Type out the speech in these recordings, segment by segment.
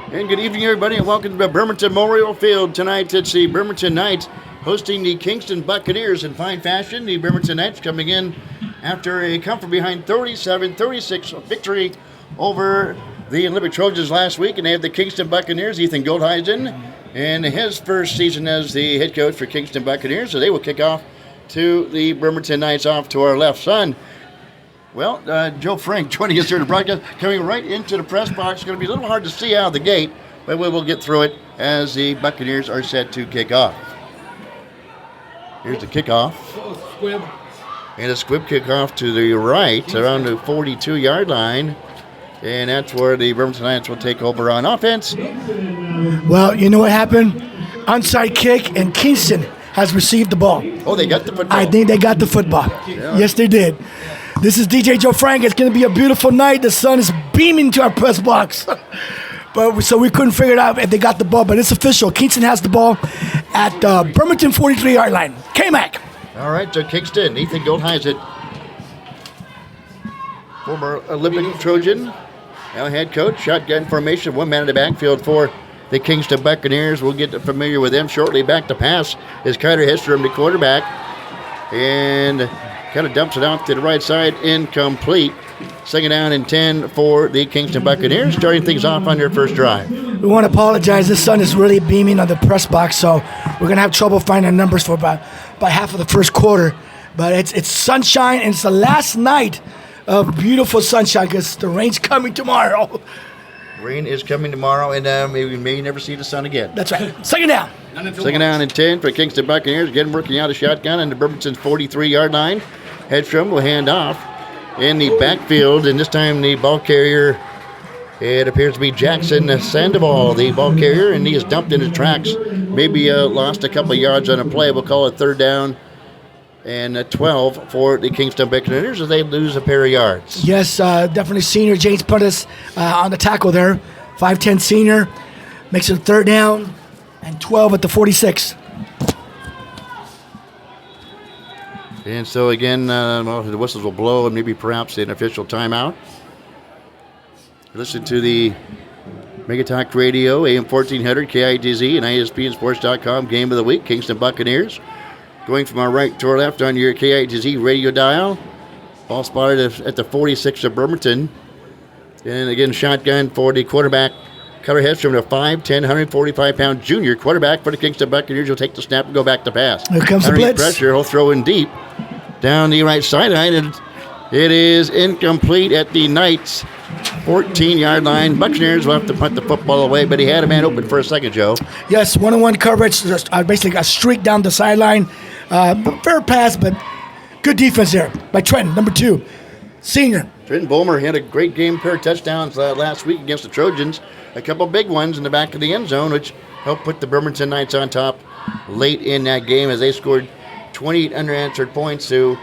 And good evening, everybody, and welcome to Bremerton Memorial Field. Tonight, it's the Bremerton Knights hosting the Kingston Buccaneers in fine fashion. The Bremerton Knights coming in after a come from behind 37-36 victory over the Olympic Trojans last week. And they have the Kingston Buccaneers, Ethan Goldheisen, and his first season as the head coach for Kingston Buccaneers. So they will kick off to the Bremerton Knights off to our left. Son, well, Joe Frank joining us here to broadcast, coming right into the press box. It's going to be a little hard to see out of the gate, but we will get through it as the Buccaneers are set to kick off. Here's the kickoff. And a squib kickoff to the right around the 42-yard line. And that's where the Bremerton Knights will take over on offense. Well, you know what happened? Onside kick, and Kingston has received the ball. Oh, they got the football. I think they got the football. Yeah. Yes, they did. This is DJ Joe Frank. It's going to be a beautiful night. The sun is beaming to our press box. So we couldn't figure it out if they got the ball, but it's official. Kingston has the ball at Bremerton 43-yard line. K-Mac. All right, so Kingston, Ethan Goldheisen, former Olympic Trojan, now head coach, shotgun formation, one man in the backfield for the Kingston Buccaneers. We'll get familiar with them shortly. Back to pass is Carter Hestrom, the quarterback, and kind of dumps it off to the right side, incomplete. Second down and 10 for the Kingston Buccaneers, starting things off on their first drive. We want to apologize. The sun is really beaming on the press box, so we're going to have trouble finding numbers for about half of the first quarter. But it's sunshine, and it's the last night of beautiful sunshine because the rain's coming tomorrow. Rain is coming tomorrow, and we may never see the sun again. That's right. Second down. Second down and 10 for Kingston Buccaneers. Again, working out a shotgun on the Bremerton's 43-yard line. Hedstrom will hand off in the backfield, and this time the ball carrier, it appears to be Jackson Sandoval, the ball carrier, and he is dumped in his tracks. Maybe lost a couple of yards on a play. We'll call it third down and 12 for the Kingston Buccaneers as they lose a pair of yards. Yes, definitely senior James Puntis on the tackle there. 5'10 senior. Makes it third down and 12 at the 46. And so again, the whistles will blow and maybe perhaps an official timeout. Listen to the Mega Talk Radio, AM 1400, KITZ, and ISPNsports.com game of the week, Kingston Buccaneers. Going from our right to our left on your KITZ radio dial. Ball spotted at the 46 of Bremerton. And again, shotgun for the quarterback, Carter Hedstrom, a 5'10", 145-pound junior quarterback for the Kingston Buccaneers. He'll take the snap and go back to pass. Here comes the blitz. Pressure, he'll throw in deep down the right sideline, and it is incomplete at the Knights' 14-yard line. Buccaneers will have to punt the football away, but he had a man open for a second, Joe. Yes, one-on-one coverage, basically a streak down the sideline. Fair pass, but good defense there by Trenton, number 2, senior. Trenton Bulmer had a great game, pair of touchdowns last week against the Trojans. A couple big ones in the back of the end zone, which helped put the Bremerton Knights on top late in that game as they scored 28 unanswered points to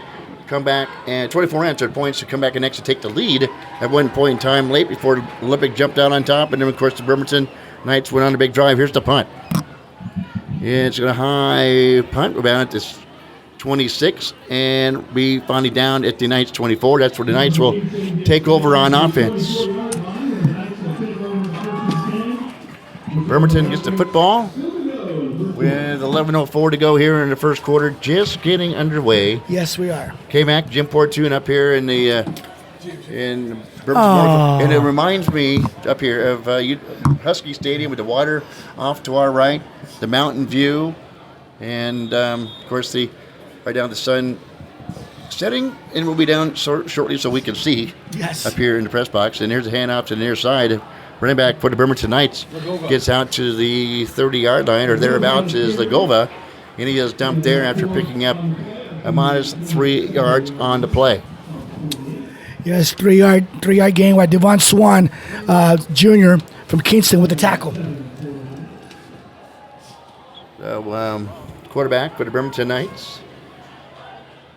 come back, and 24 answered points to come back and actually take the lead at one point in time late before the Olympic jumped out on top. And then, of course, the Bremerton Knights went on a big drive. Here's the punt. It's a high punt about at this 26, and we finally down at the Knights 24. That's where the Knights will take over on offense. Bremerton gets the football with 11:04 to go here in the first quarter, just getting underway. Yes, we are. K-Mac, Jim Portune up here in the in Bremerton, and it reminds me up here of Husky Stadium with the water off to our right, the mountain view, and of course right down the sun setting, and we'll be down shortly so we can see up here in the press box. And here's a handoff to the near side. Running back for the Bremerton Knights gets out to the 30-yard line, or thereabouts is Legova, and he is dumped there after picking up a modest 3 yards on the play. Yes, 3-yard gain by Devon Swan, Jr. from Kingston with the tackle. Quarterback for the Bremerton Knights,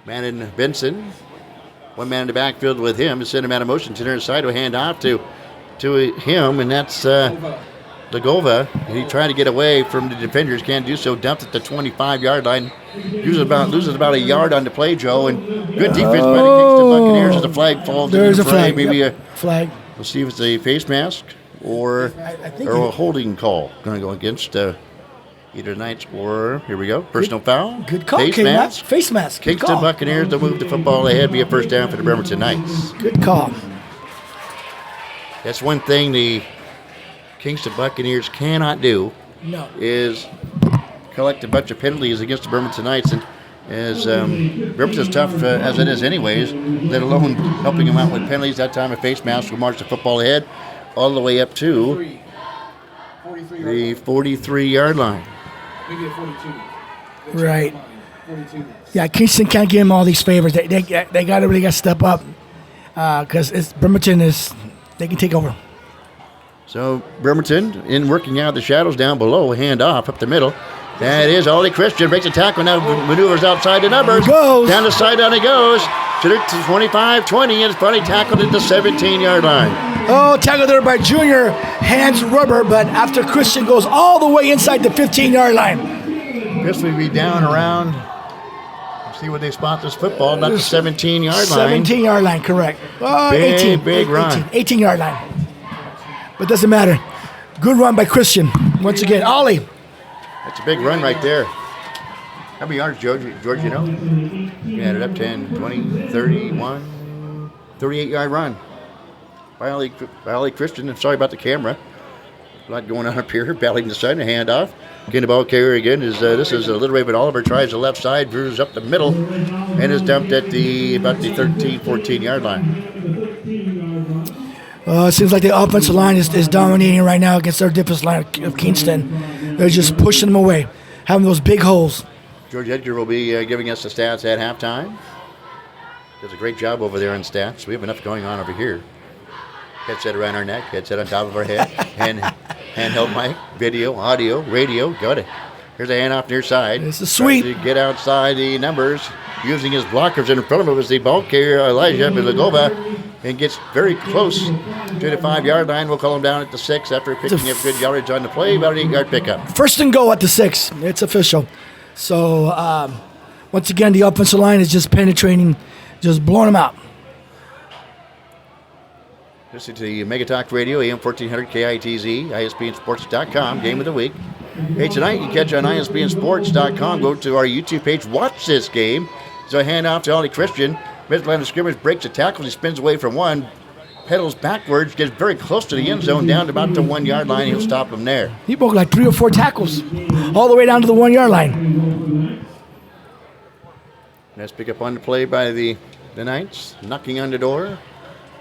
Mannon Benson. One man in the backfield with him to send him out of motion to the near side to hand off to him, and that's Legova. He tried to get away from the defenders, can't do so. Dumped at the 25-yard line. Loses about a yard on the play, Joe. And good defense by the Kingston Buccaneers as the flag falls. There's a flag. Maybe a flag. We'll see if it's a face mask. or I think a holding call. Going to go against either Knights or, here we go, personal foul. Good call, Face K-Mac. mask. Face mask. Good Kingston call. Buccaneers to move the football ahead, be a first down for the Bremerton Knights. Good call. That's one thing the Kingston Buccaneers cannot do No. is collect a bunch of penalties against the Bremerton Knights. And as Bremerton's tough as it is anyways, let alone helping them out with penalties. That time a face mask will march the football ahead all the way up to the 43-yard line. Maybe a 42. Right. 42. Yeah, Kingston can't give him all these favors. They got to really got to step up because Bremerton they can take over. So Bremerton in working out the shadows down below, hand off up the middle. That is Ollie Christian, breaks a tackle, now maneuvers outside the numbers. Goes. Down the sideline he goes. To the 25-20, and it's finally tackled at the 17-yard line. Oh, tackled there by Junior, hands rubber, but after Christian goes all the way inside the 15-yard line. This would be down around, see what they spot this football, about the 17-yard line. 17-yard line, correct. Oh, Big, 18, big run. 18-yard line. But doesn't matter. Good run by Christian. Once again, Ollie. That's a big run right there. How many yards, George, you know? You added up 10, 20, 31, 38-yard run. By Ollie Christian. I'm sorry about the camera. A lot going on up here. Battling the side, a handoff. Getting the ball carrier again. This is a little Raven Oliver. Tries the left side, veers up the middle, and is dumped at about the 13, 14-yard line. It seems like the offensive line is dominating right now against their defensive line of Kingston. They're just pushing them away, having those big holes. George Edgar will be giving us the stats at halftime. Does a great job over there on stats. We have enough going on over here. Headset around our neck, headset on top of our head, handheld mic, video, audio, radio. Got it. Here's a handoff near side. It's a sweep. Tries to get outside the numbers, using his blockers in front of him as the ball carrier, Elijah Milagova, and gets very close to the 5-yard line. We'll call him down at the 6 after picking up good yardage on the play, about an 8-yard pickup. First and goal at the 6. It's official. So, once again, the offensive line is just penetrating, just blowing them out. Listen to the Mega Talk Radio, AM 1400 KITZ, ISBNsports.com, game of the week. Hey, tonight you can catch on ISBNsports.com. Go to our YouTube page, watch this game. So a handoff to Ollie Christian. Mid-line of scrimmage, breaks a tackle, he spins away from one, pedals backwards, gets very close to the end zone, down to about the 1-yard line. He'll stop him there. He broke like 3 or 4 tackles, all the way down to the 1-yard line. Let's pick up on the play by the Knights, knocking on the door.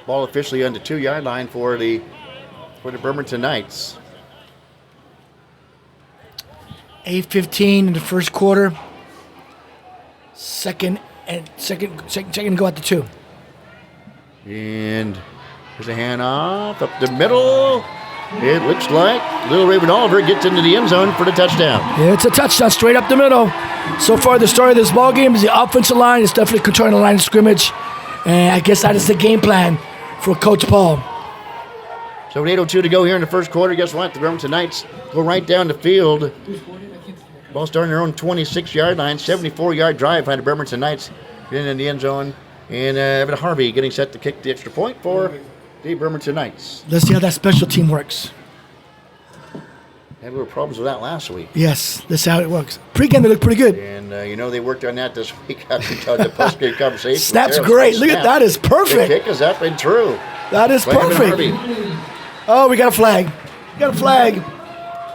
Ball officially on the 2-yard line for the Bremerton Knights. 8:15 in the first quarter. Second to go at the 2. And there's a handoff up the middle. It looks like Little Raven Oliver gets into the end zone for the touchdown. Yeah, it's a touchdown straight up the middle. So far, the story of this ball game is the offensive line is definitely controlling the line of scrimmage. And I guess that is the game plan for Coach Paul. So with 8:02 to go here in the first quarter, guess what? The Bremerton Knights go right down the field. Ball starting their own 26-yard line, 74-yard drive behind the Bremerton Knights, getting in the end zone. And Evan Harvey getting set to kick the extra point for the Bremerton Knights. Let's see how that special team works. Had little problems with that last week. Yes, this is how it works. Pre-game, they look pretty good. And, they worked on that this week after the post-game conversation. Snap's great. Look at that. Is perfect. The kick is up and true. That is Evan perfect. Harvey. Oh, we got a flag.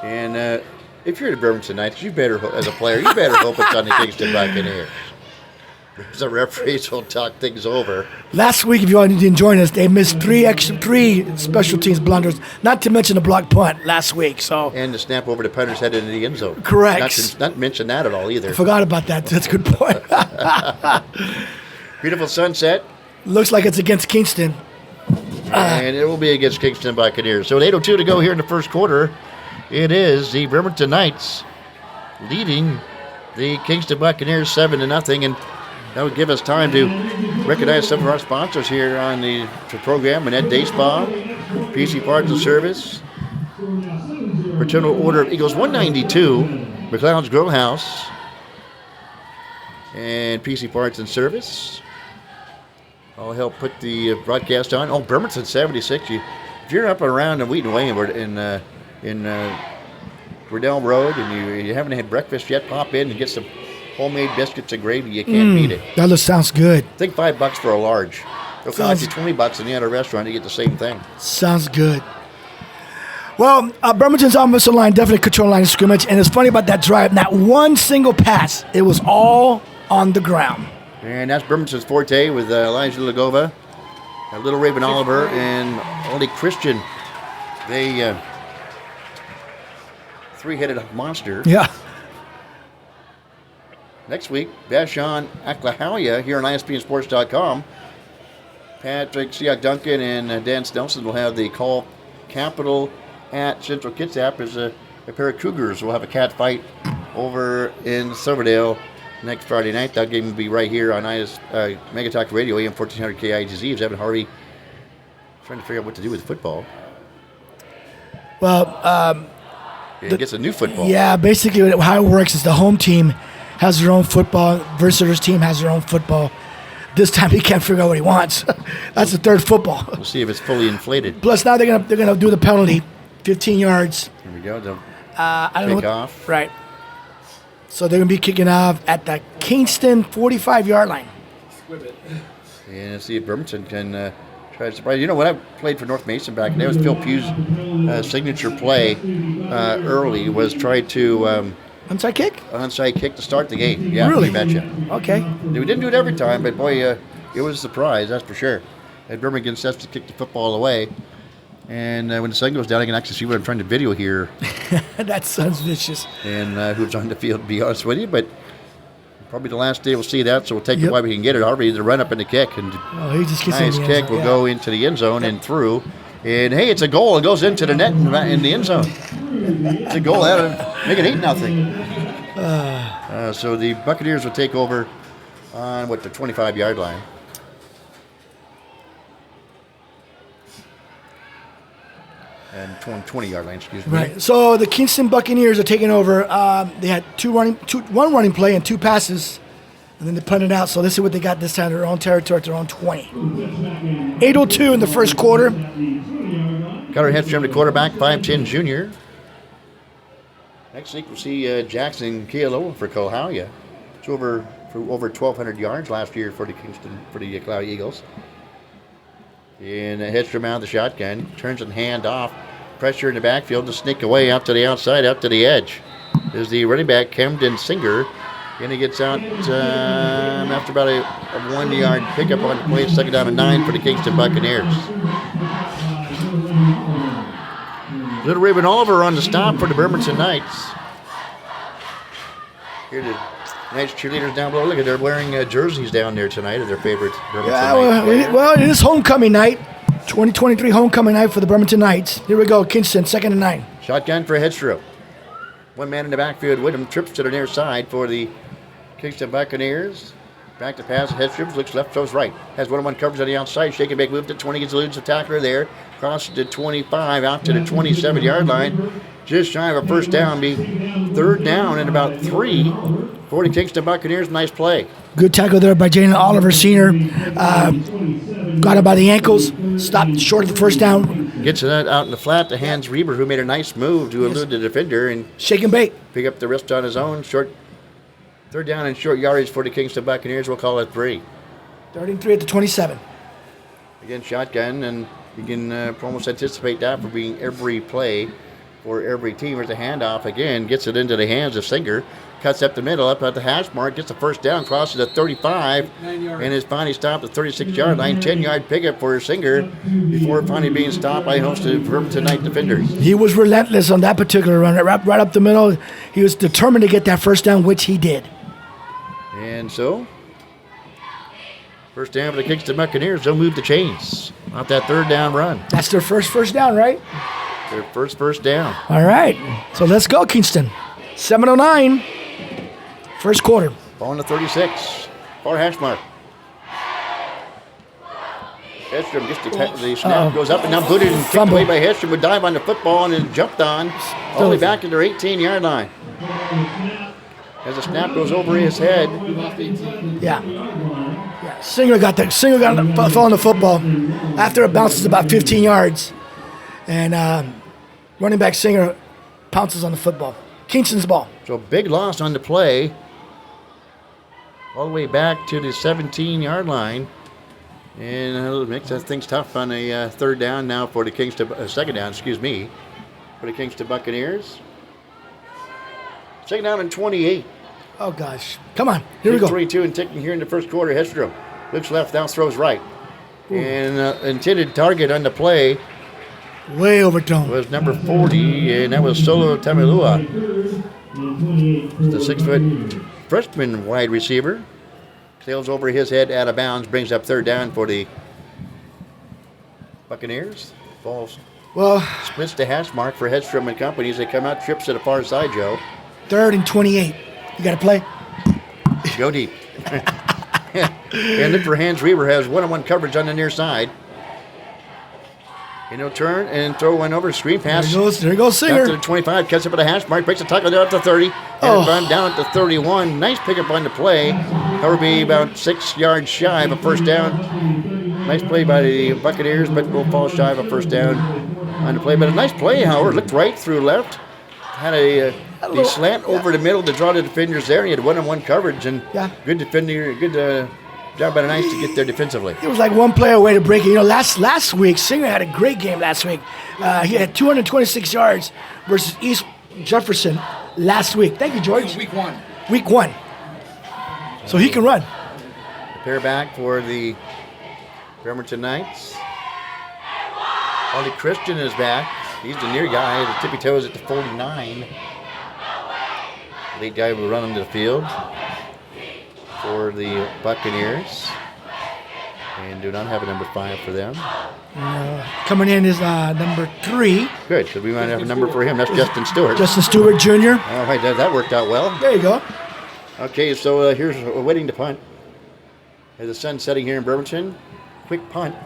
And if you're the Bremerton Knights, you better, as a player, you better hope it's on the Kingston Buccaneers. Because the referees will talk things over. Last week, if you all didn't join us, they missed three special teams blunders, not to mention the block punt last week. So and the snap over the punter's head into the end zone. Correct. Not to mention that at all either. I forgot about that. That's a good point. Beautiful sunset. Looks like it's against Kingston. And it will be against Kingston Buccaneers. So with 8:02 to go here in the first quarter, it is the Bremerton Knights leading the Kingston Buccaneers 7-0. And that would give us time to recognize some of our sponsors here on the program. Manette Day Spa, PC Parts and Service, Fraternal Order of Eagles 192, McLeod's Grill House, and PC Parts and Service. I'll help put the broadcast on. Oh, Bremerton 76. If you're up and around in Wheaton Way in Riddell Road and you haven't had breakfast yet, pop in and get some homemade biscuits and gravy. You can't beat it. That sounds good. I think $5 for a large. It'll cost you $20 in the other restaurant to get the same thing. Sounds good. Well, Bremerton's offensive line definitely controlled line of scrimmage, and it's funny about that drive. Not one single pass. It was all on the ground. And that's Bremerton's forte with Elijah Lagova, Little Raven Oliver, and Ollie Christian. They three-headed monster. Yeah. Next week, Vashon Aklahalia here on ISPNSports.com. Patrick Siak-Duncan and Dan Snelson will have the call. Capital at Central Kitsap is a pair of Cougars. We'll have a cat fight over in Silverdale next Friday night. That game will be right here on Mega Talk Radio, AM 1400 KIGZ. Is Evan Harvey trying to figure out what to do with football? Well, he gets a new football. Yeah, basically how it works is the home team has their own football, visitors team has their own football. This time he can't figure out what he wants. That's the third football. We'll see if it's fully inflated. Plus now they're gonna do the penalty, 15 yards. Here we go. They'll I don't kick know off. Right. So they're gonna be kicking off at the Kingston 45-yard line. And see if Bremerton can try to surprise. You know, when I played for North Mason back, that was Phil Pugh's signature play early was try to Onside kick? onside kick to start the game. Yeah, Really? you betcha. Okay. We didn't do it every time, but boy, it was a surprise, that's for sure. And Birmingham sets to kick the football away. And when the sun goes down, I can actually see what I'm trying to video here That sounds vicious. and who's on the field, to be honest with you. But probably the last day we'll see that, so we'll take it while we can get it. Harvey, the run up and the kick. And Oh, he just gets nice in the kick end will zone. go into the end zone and through. And hey, it's a goal. It goes into the net in the end zone. It's a goal. That'll make it 8-0. So the Buccaneers will take over on the 25-yard line. And 20-yard line, excuse me. Right. So the Kingston Buccaneers are taking over. They had one running play and two passes, and then they punted out. So this is what they got this time: their own territory, their own 20. 8:02 in the first quarter. Cutter Hedstrom, the quarterback, 5'10" junior. Next week we'll see Jackson Kealoha for Kohalia. It's over 1,200 yards last year for the Cloud Eagles. And Hedstrom out of the shotgun, turns and hand off. Pressure in the backfield to sneak away out to the outside, out to the edge. There's the running back, Camden Singer. And he gets out after about a 1-yard pickup on the play. Second down and 9 for the Kingston Buccaneers. Little Raven Oliver on the stop for the Bremerton Knights. Here the Knights cheerleaders down below. Look at they're wearing jerseys down there tonight of their favorite Bremerton Knights player. Well, it is homecoming night. 2023 homecoming night for the Bremerton Knights. Here we go, Kingston, 2nd and 9. Shotgun for Hedstrom. One man in the backfield with him. Trips to the near side for the Kingston Buccaneers. Back to pass. Hedstrom looks left, throws right. Has one-on-one coverage on the outside. Shake and bake move to 20. Gets eludes the tackler there. Crosses to 25 out to the 27-yard line. Just shy of a first down. Be third down and about 3 for the Kingston Buccaneers. Nice play. Good tackle there by Jalen Oliver Sr. Got him by the ankles. Stopped short of the first down. Gets it out in the flat to Hans Reber, who made a nice move to elude the defender and Shake and bake. pick up the wrist on his own. Third down and short yardage for the Kingston Buccaneers. We'll call it 3. 33 at the 27. Again, shotgun, and you can almost anticipate that for being every play for every team. There's a handoff again, gets it into the hands of Singer, cuts up the middle, up at the hash mark, gets the first down, crosses the 35, and is finally stopped at the 36-yard line. 10-yard pickup for Singer before finally being stopped by host of Bremerton Knight defenders. He was relentless on that particular run, right up the middle. He was determined to get that first down, which he did. And so, first down for the Kingston Buccaneers. They'll move the chains off that third down run. That's their first down, right? Their first down. All right. So let's go, Kingston. 7:09. First quarter. Ball on the 36. Far hash mark. Hedstrom gets the snap, goes up and down, booted and kicked Fumble. away by Hedstrom, would dive on the football and then jumped on, all the way back to their 18-yard line. As the snap goes over his head. Yeah. Singer got fell on the football after it bounces about 15 yards. And running back Singer pounces on the football. Kingston's ball. So big loss on the play. All the way back to the 17-yard line. And it makes things tough on a third down now for the Kingston, second down, for the Kingston Buccaneers. Second down and 28. Oh, gosh. Come on. Here we go. 22 and ticking here in the first quarter. Hedstrom looks left, now throws right. Ooh. And intended target on the play way overthrown. Was number 40, and that was Solo Tamalua. The 6-foot freshman wide receiver. Sails over his head out of bounds, brings up third down for the Buccaneers. Falls. Well, splits the hash mark for Hedstrom and company as they come out, trips to the far side, Joe. 3rd and 28. You got to play? Go deep. And look for Hans Reaver, has one-on-one coverage on the near side. And he'll turn and throw one over, screen pass. There he goes, Singer. Up to the 25, cuts up at the hash mark, breaks the tackle there at the 30. And run down at the 31. Nice pickup on the play. That would be about 6 yards shy of a first down. Nice play by the Buccaneers, but will fall shy of a first down on the play. But a nice play, Howard. Looked right through left. Had the slant over the middle to draw the defenders there. He had one-on-one coverage and good defender, good job by the Knights to get there defensively. It was like one play away to break it. You know, last week, Singer had a great game last week. He had 226 yards versus East Jefferson last week. Thank you, George. Week 1. Week 1. So he can run. Pair back for the Bremerton Knights. Ollie Christian is back. He's the near guy. The tippy toes at the 49. Lead guy will run onto the field for the Buccaneers. And do not have a number 5 for them. Coming in is number 3. Good, because we might have a number for him. That's Justin Stewart. Justin Stewart Jr. All right, that worked out well. There you go. Okay, so here's waiting to punt. As the sun's setting here in Bremerton. Quick punt.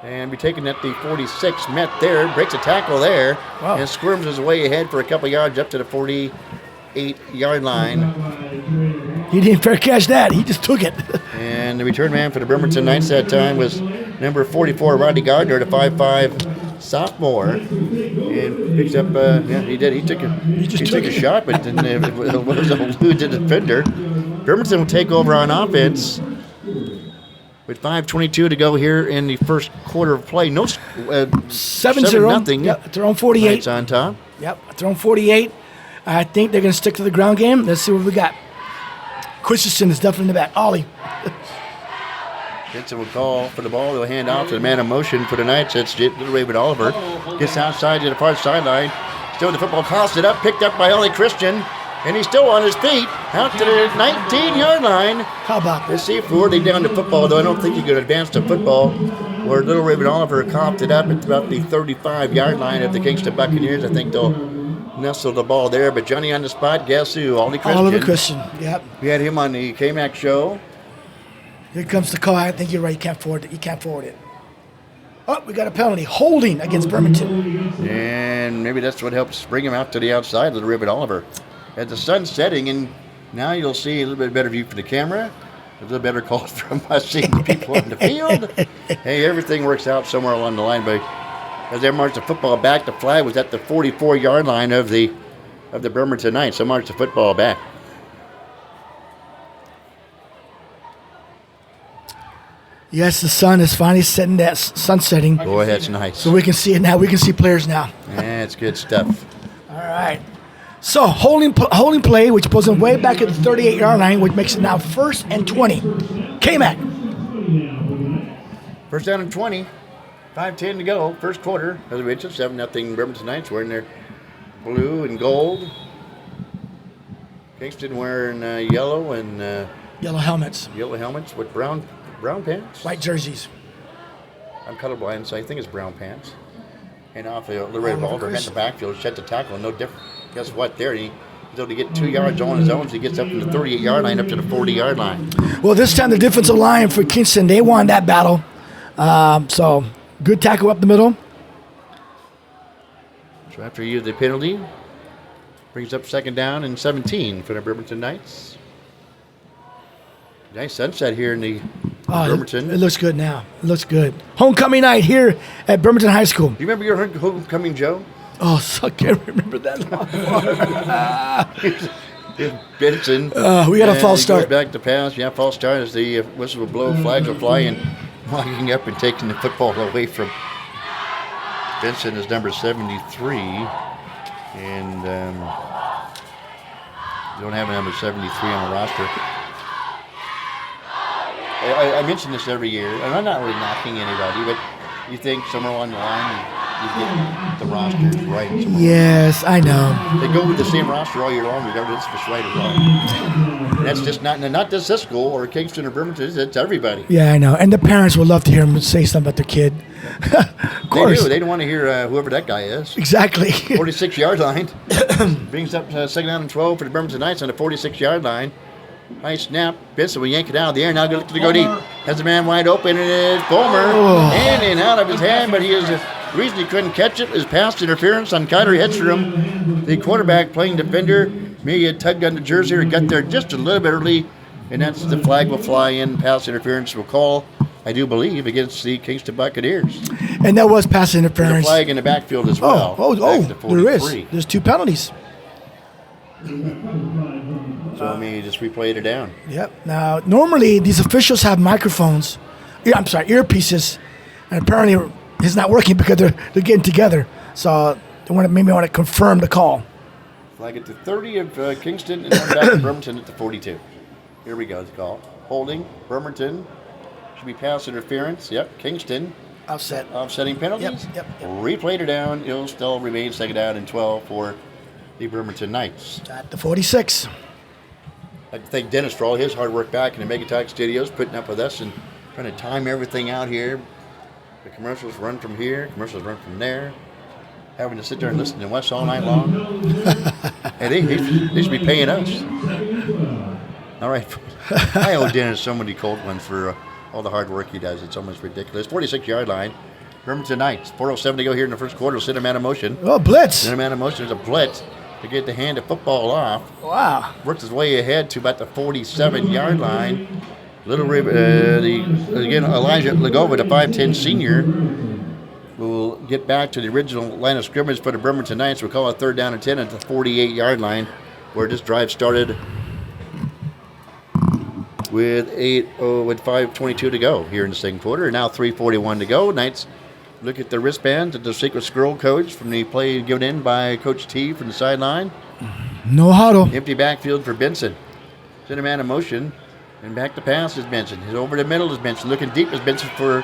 And be taken at the 46. Met there, breaks a tackle there. Wow. And squirms his way ahead for a couple yards up to the 48-yard line. He didn't fair catch that. He just took it. And the return man for the Bremerton Knights that time was number 44, Rodney Gardner, the 5'5" sophomore. And picks up, he did. He took a shot, but then it was elude the defender. Bremerton will take over on offense with 5:22 to go here in the first quarter of play. No, 7-0. Yep, they're on 48. Knights on top. Yep, they're on 48. I think they're going to stick to the ground game. Let's see what we got. Christensen is definitely in the back. Ollie. Vincent will call for the ball. They'll hand off to the man in motion for the Knights. That's Little Raven Oliver. Gets outside to the far sideline. Still the football, tossed it up, picked up by Ollie Christian. And he's still on his feet, out to the 19-yard line. How about Let's see if we're already down to football, though I don't think he could advance to football. Where Little Raven Oliver coughed it up at about the 35-yard line of the Kingston Buccaneers. I think they'll nestle the ball there. But Johnny on the spot, guess who? Ollie Christian. Oliver Christian, yep. We had him on the K-Mac show. Here comes the call. I think you're right. You can't forward it. Oh, we got a penalty. Holding against Bremerton. And maybe that's what helps bring him out to the outside, Little Raven Oliver. As the sun's setting, and now you'll see a little bit better view for the camera, a little better calls from us seeing the people on the field. Hey, everything works out somewhere along the line, but as they march the football back, the flag was at the 44-yard line of the Bremerton Knights. So march the football back. Yes, the sun is finally setting. That sun setting. Boy, that's nice. So we can see it now. We can see players now. Yeah, it's good stuff. All right. So holding play, which pulls him way back at the 38-yard line, which makes it now 1st and 20. K-Mac. First down and 20. 5:10 to go. First quarter. As we mentioned, 7-0 Bremerton Knights wearing their blue and gold. Kingston wearing yellow and yellow helmets. Yellow helmets with brown pants. White jerseys. I'm colorblind, so I think it's brown pants. And off the red ball, they're in the backfield, shut the tackle, no different. Guess what? There he's able to get 2 yards on his own, so he gets up from the 38-yard line up to the 40-yard line. Well, this time the defensive line for Kingston, they won that battle. So good tackle up the middle. So after he used the penalty, brings up 2nd down and 17 for the Bremerton Knights. Nice sunset here in the Bremerton. It looks good now. It looks good. Homecoming night here at Bremerton High School. Do you remember your homecoming, Joe? Oh, so I can't remember that long. Benson. We got a false start. Goes back to pass. Yeah, false start as the whistle will blow, flags will fly, and walking up and taking the football away from Benson is number 73. And don't have a number 73 on the roster. I mention this every year, and I'm not really knocking anybody, but you think somewhere along the line you get the rosters right. Yes, I know. They go with the same roster all year long, regardless if it's right or wrong. And that's just not just this school or Kingston or Bremerton. It's everybody. Yeah, I know. And the parents would love to hear him say something about their kid. Of course. They do. They don't want to hear whoever that guy is. Exactly. 46-yard line. Brings up second down and 12 for the Bremerton Knights on the 46-yard line. High snap. Benson will yank it out of the air. Now good to go deep. Has the man wide open, and it's Bulmer. And in out of his hand, but the reason he couldn't catch it is pass interference on Kyler Hedstrom, the quarterback playing defender. Maybe he tugged on the jersey or got there just a little bit early, and that's the flag will fly in. Pass interference will call, I do believe, against the Kingston Buccaneers. And that was pass interference. There's a flag in the backfield as well. There is. There's 2 penalties. So let me just replay it down. Yep. Now, normally these officials have microphones. Earpieces, and apparently it's not working because they're getting together. So they want to confirm the call. Flag at the 30 of Kingston, and then back to Bremerton at the 42. Here we go. The call. Holding. Bremerton. Should be pass interference. Yep. Kingston. Offsetting penalties. Yep. Replayed it down. It'll still remain second down and 12 for the Bremerton Knights. At the 46. I'd like to thank Dennis for all his hard work back in the Mega Talk Studios, putting up with us and trying to time everything out here. The commercials run from here, commercials run from there. Having to sit there and listen to Wes all night long. And they should be paying us. All right. I owe Dennis so many cold ones for all the hard work he does. It's almost ridiculous. 46-yard line. Bremerton Knights. 4:07 to go here in the first quarter. Send a man of motion. Oh, blitz. Send a man of motion. There's a blitz to get the hand of football off. Wow. Works his way ahead to about the 47-yard line. Again, Elijah Legova, the 5'10 senior, will get back to the original line of scrimmage for the Bremerton Knights. We'll call it 3rd down and 10 at the 48-yard line, where this drive started with 5:22 to go here in the second quarter. And now 3:41 to go. Knights look at the wristbands at the secret squirrel codes from the play given in by Coach T from the sideline. No huddle. Empty backfield for Benson. Center man in motion. And back to pass is Benson. He's over the middle is Benson. Looking deep is Benson for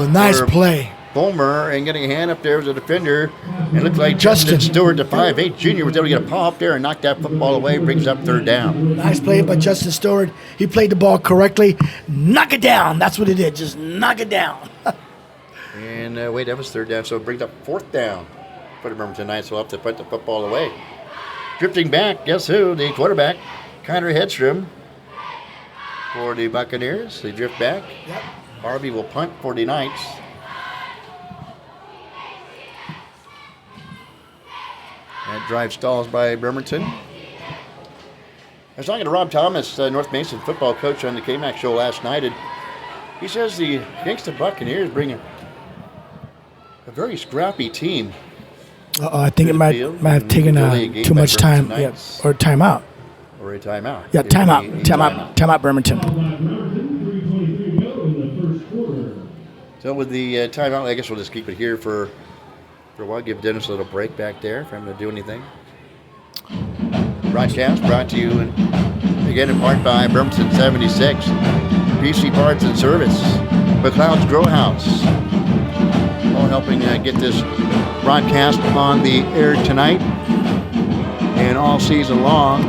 nice play. Bulmer, and getting a hand up there as a defender. And it looks like Justin Stewart, the 5'8 junior, was able to get a paw up there and knock that football away. Brings up 3rd down. Nice play by Justin Stewart. He played the ball correctly. Knock it down. That's what it did. Just knock it down. And that was 3rd down, so it brings up 4th down for the Bremerton Knights. Will have to put the football away. Drifting back, guess who? The quarterback, Kyler Hedstrom, for the Buccaneers. They drift back. Yep. Harvey will punt for the Knights. That drive stalls by Bremerton. I was talking to Rob Thomas, North Mason football coach, on the K-Mac show last night, and he says the Kingston Buccaneers bring a very scrappy team. I think it might have taken too much time. Yeah, or timeout. Or a timeout. Yeah, timeout, Bremerton. So with the timeout, I guess we'll just keep it here for a while. Give Dennis a little break back there for him to do anything. Broadcast brought to you again in part by Bremerton 76, PC Parts and Service, McLeod's Grow House, all helping get this broadcast on the air tonight and all season long,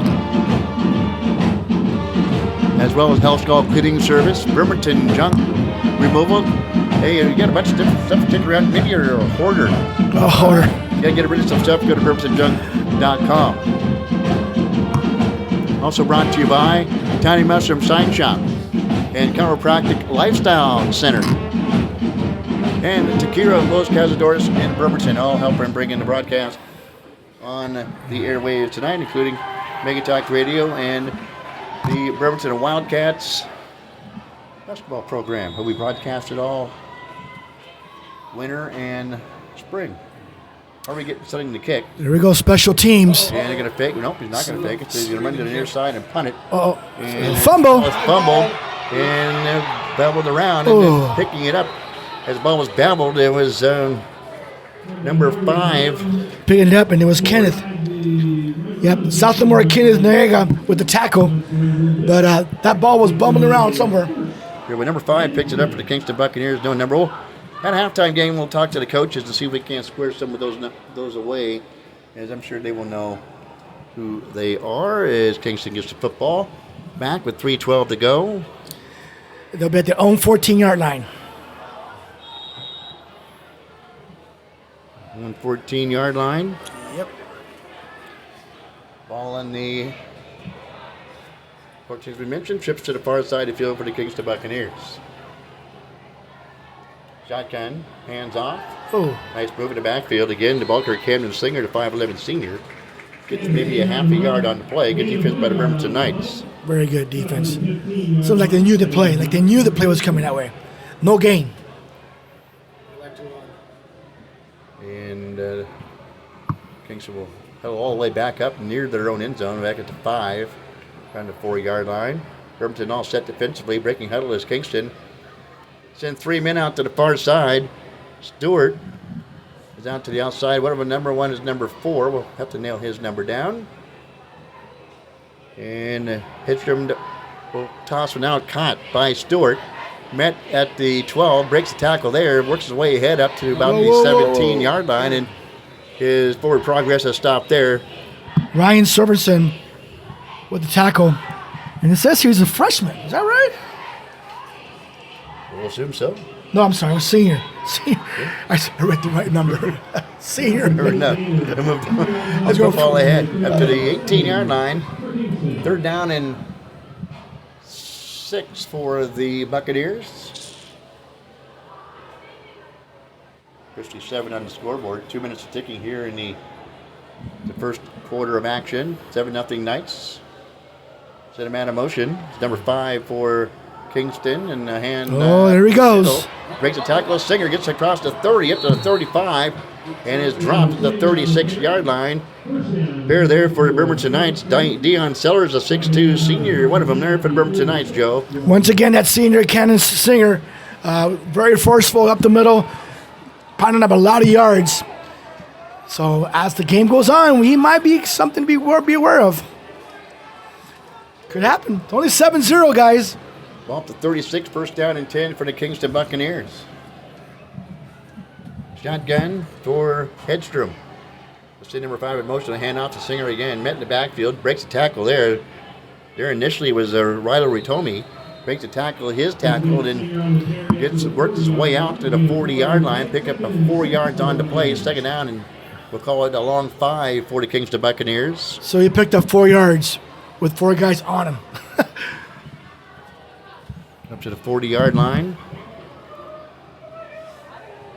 as well as Health Skull Cleaning Service, Bremerton Junk Removal. Hey, you got a bunch of different stuff to take around. Maybe you're a hoarder. A hoarder. You gotta get rid of some stuff. Go to bremertonjunk.com. Also brought to you by Tiny Mushroom Sign Shop and Chiropractic Lifestyle Center. And Takira Los Cazadores in Bremerton, all helping bring in the broadcast on the airwaves tonight, including Mega Talk Radio and the Bremerton Wildcats basketball program. Will be broadcasted all winter and spring. Are we getting something to kick? There we go, special teams. And they're going to fake. Nope, he's not going to fake it. So he's going to run to the near side and punt it. Uh-oh. And Fumble. Fumble. And babbled around. And then picking it up as the ball was babbled, it was number 5. Picking it up, and it was Kenneth. Yep, Sophomore Kenneth Noriega with the tackle. But that ball was bumbling around somewhere. Here, when number 5 picks it up for the Kingston Buccaneers, doing number 0. At halftime game, we'll talk to the coaches to see if we can't square some of those away, as I'm sure they will know who they are, as Kingston gets the football back with 3:12 to go. They'll be at their own 14-yard line. On 14-yard line. Yep. Ball on the 14, as we mentioned, trips to the far side of the field for the Kingston Buccaneers. Shotgun, hands off. Oh. Nice move in the backfield. Again, the Bulker Camden Singer, the 5'11 senior. Gets maybe a half a yard on the play. Good defense by the Bremerton Knights. Very good defense. So like they knew the play. Like they knew the play was coming that way. No gain. And Kingston will pedal all the way back up near their own end zone, back at the 5, around the 4-yard line. Bremerton all set defensively. Breaking huddle is Kingston. Send 3 men out to the far side. Stewart is out to the outside. Whatever number 1 is number 4. We'll have to nail his number down. And Hedstrom will toss one out. Caught by Stewart. Met at the 12. Breaks the tackle there. Works his way ahead up to about the 17-yard line. And his forward progress has stopped there. Ryan Silverson with the tackle. And it says he was a freshman. Is that right? We'll assume so. No, I'm sorry. I was senior. I read the right number. Senior. No. Let's go fall ahead up to the 18-yard line. 3rd down and 6 for the Buccaneers. 57 on the scoreboard. 2 minutes of ticking here in the first quarter of action. 7-0 Knights. Set a man in motion. It's number 5 for Kingston, and a hand. There he goes. Breaks a tackle. Singer gets across the 30, up to the 35, and is dropped at the 36-yard line. There for the Bremerton Knights. Deion Sellers, a 6'2 senior. One of them there for the Bremerton Knights, Joe. Once again, that senior Cannon Singer, very forceful up the middle, pounding up a lot of yards. So as the game goes on, he might be something to be aware of. Could happen. It's only 7-0, guys. Ball up to 36, 1st down and 10 for the Kingston Buccaneers. Shotgun for Hedstrom. See number 5 in motion, a handoff to Singer again. Met in the backfield, breaks the tackle there. There initially was Rilo Ritomi. Breaks the tackle, his tackle, and works his way out to the 40-yard line. Pick up 4 yards on the play, 2nd down, and we'll call it a long 5 for the Kingston Buccaneers. So he picked up 4 yards with 4 guys on him. Up to the 40-yard line.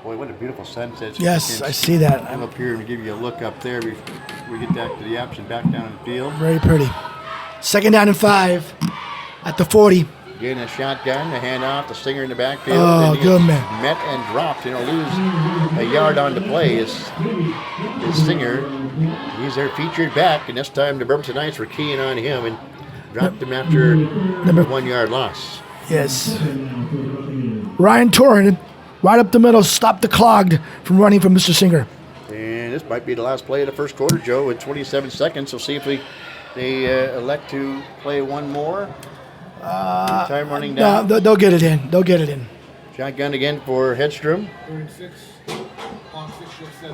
Boy, what a beautiful sunset. Yes, I see that. I'm up here and give you a look up there before we get back to the action, back down in the field. Very pretty. 2nd down and 5 at the 40. Again, a shotgun, a handoff, the Singer in the backfield. Oh, good man. Met and dropped. Lose a yard on the play. Is Singer. He's their featured back, and this time the Bremerton Knights were keying on him and dropped him after a 1-yard loss. Yes. Ryan Torrin, right up the middle, stopped the clogged from running from Mr. Singer. And this might be the last play of the first quarter, Joe, in 27 seconds. We'll see if they elect to play one more. Time running down. No, they'll get it in. They'll get it in. Shotgun again for Hedstrom. 36.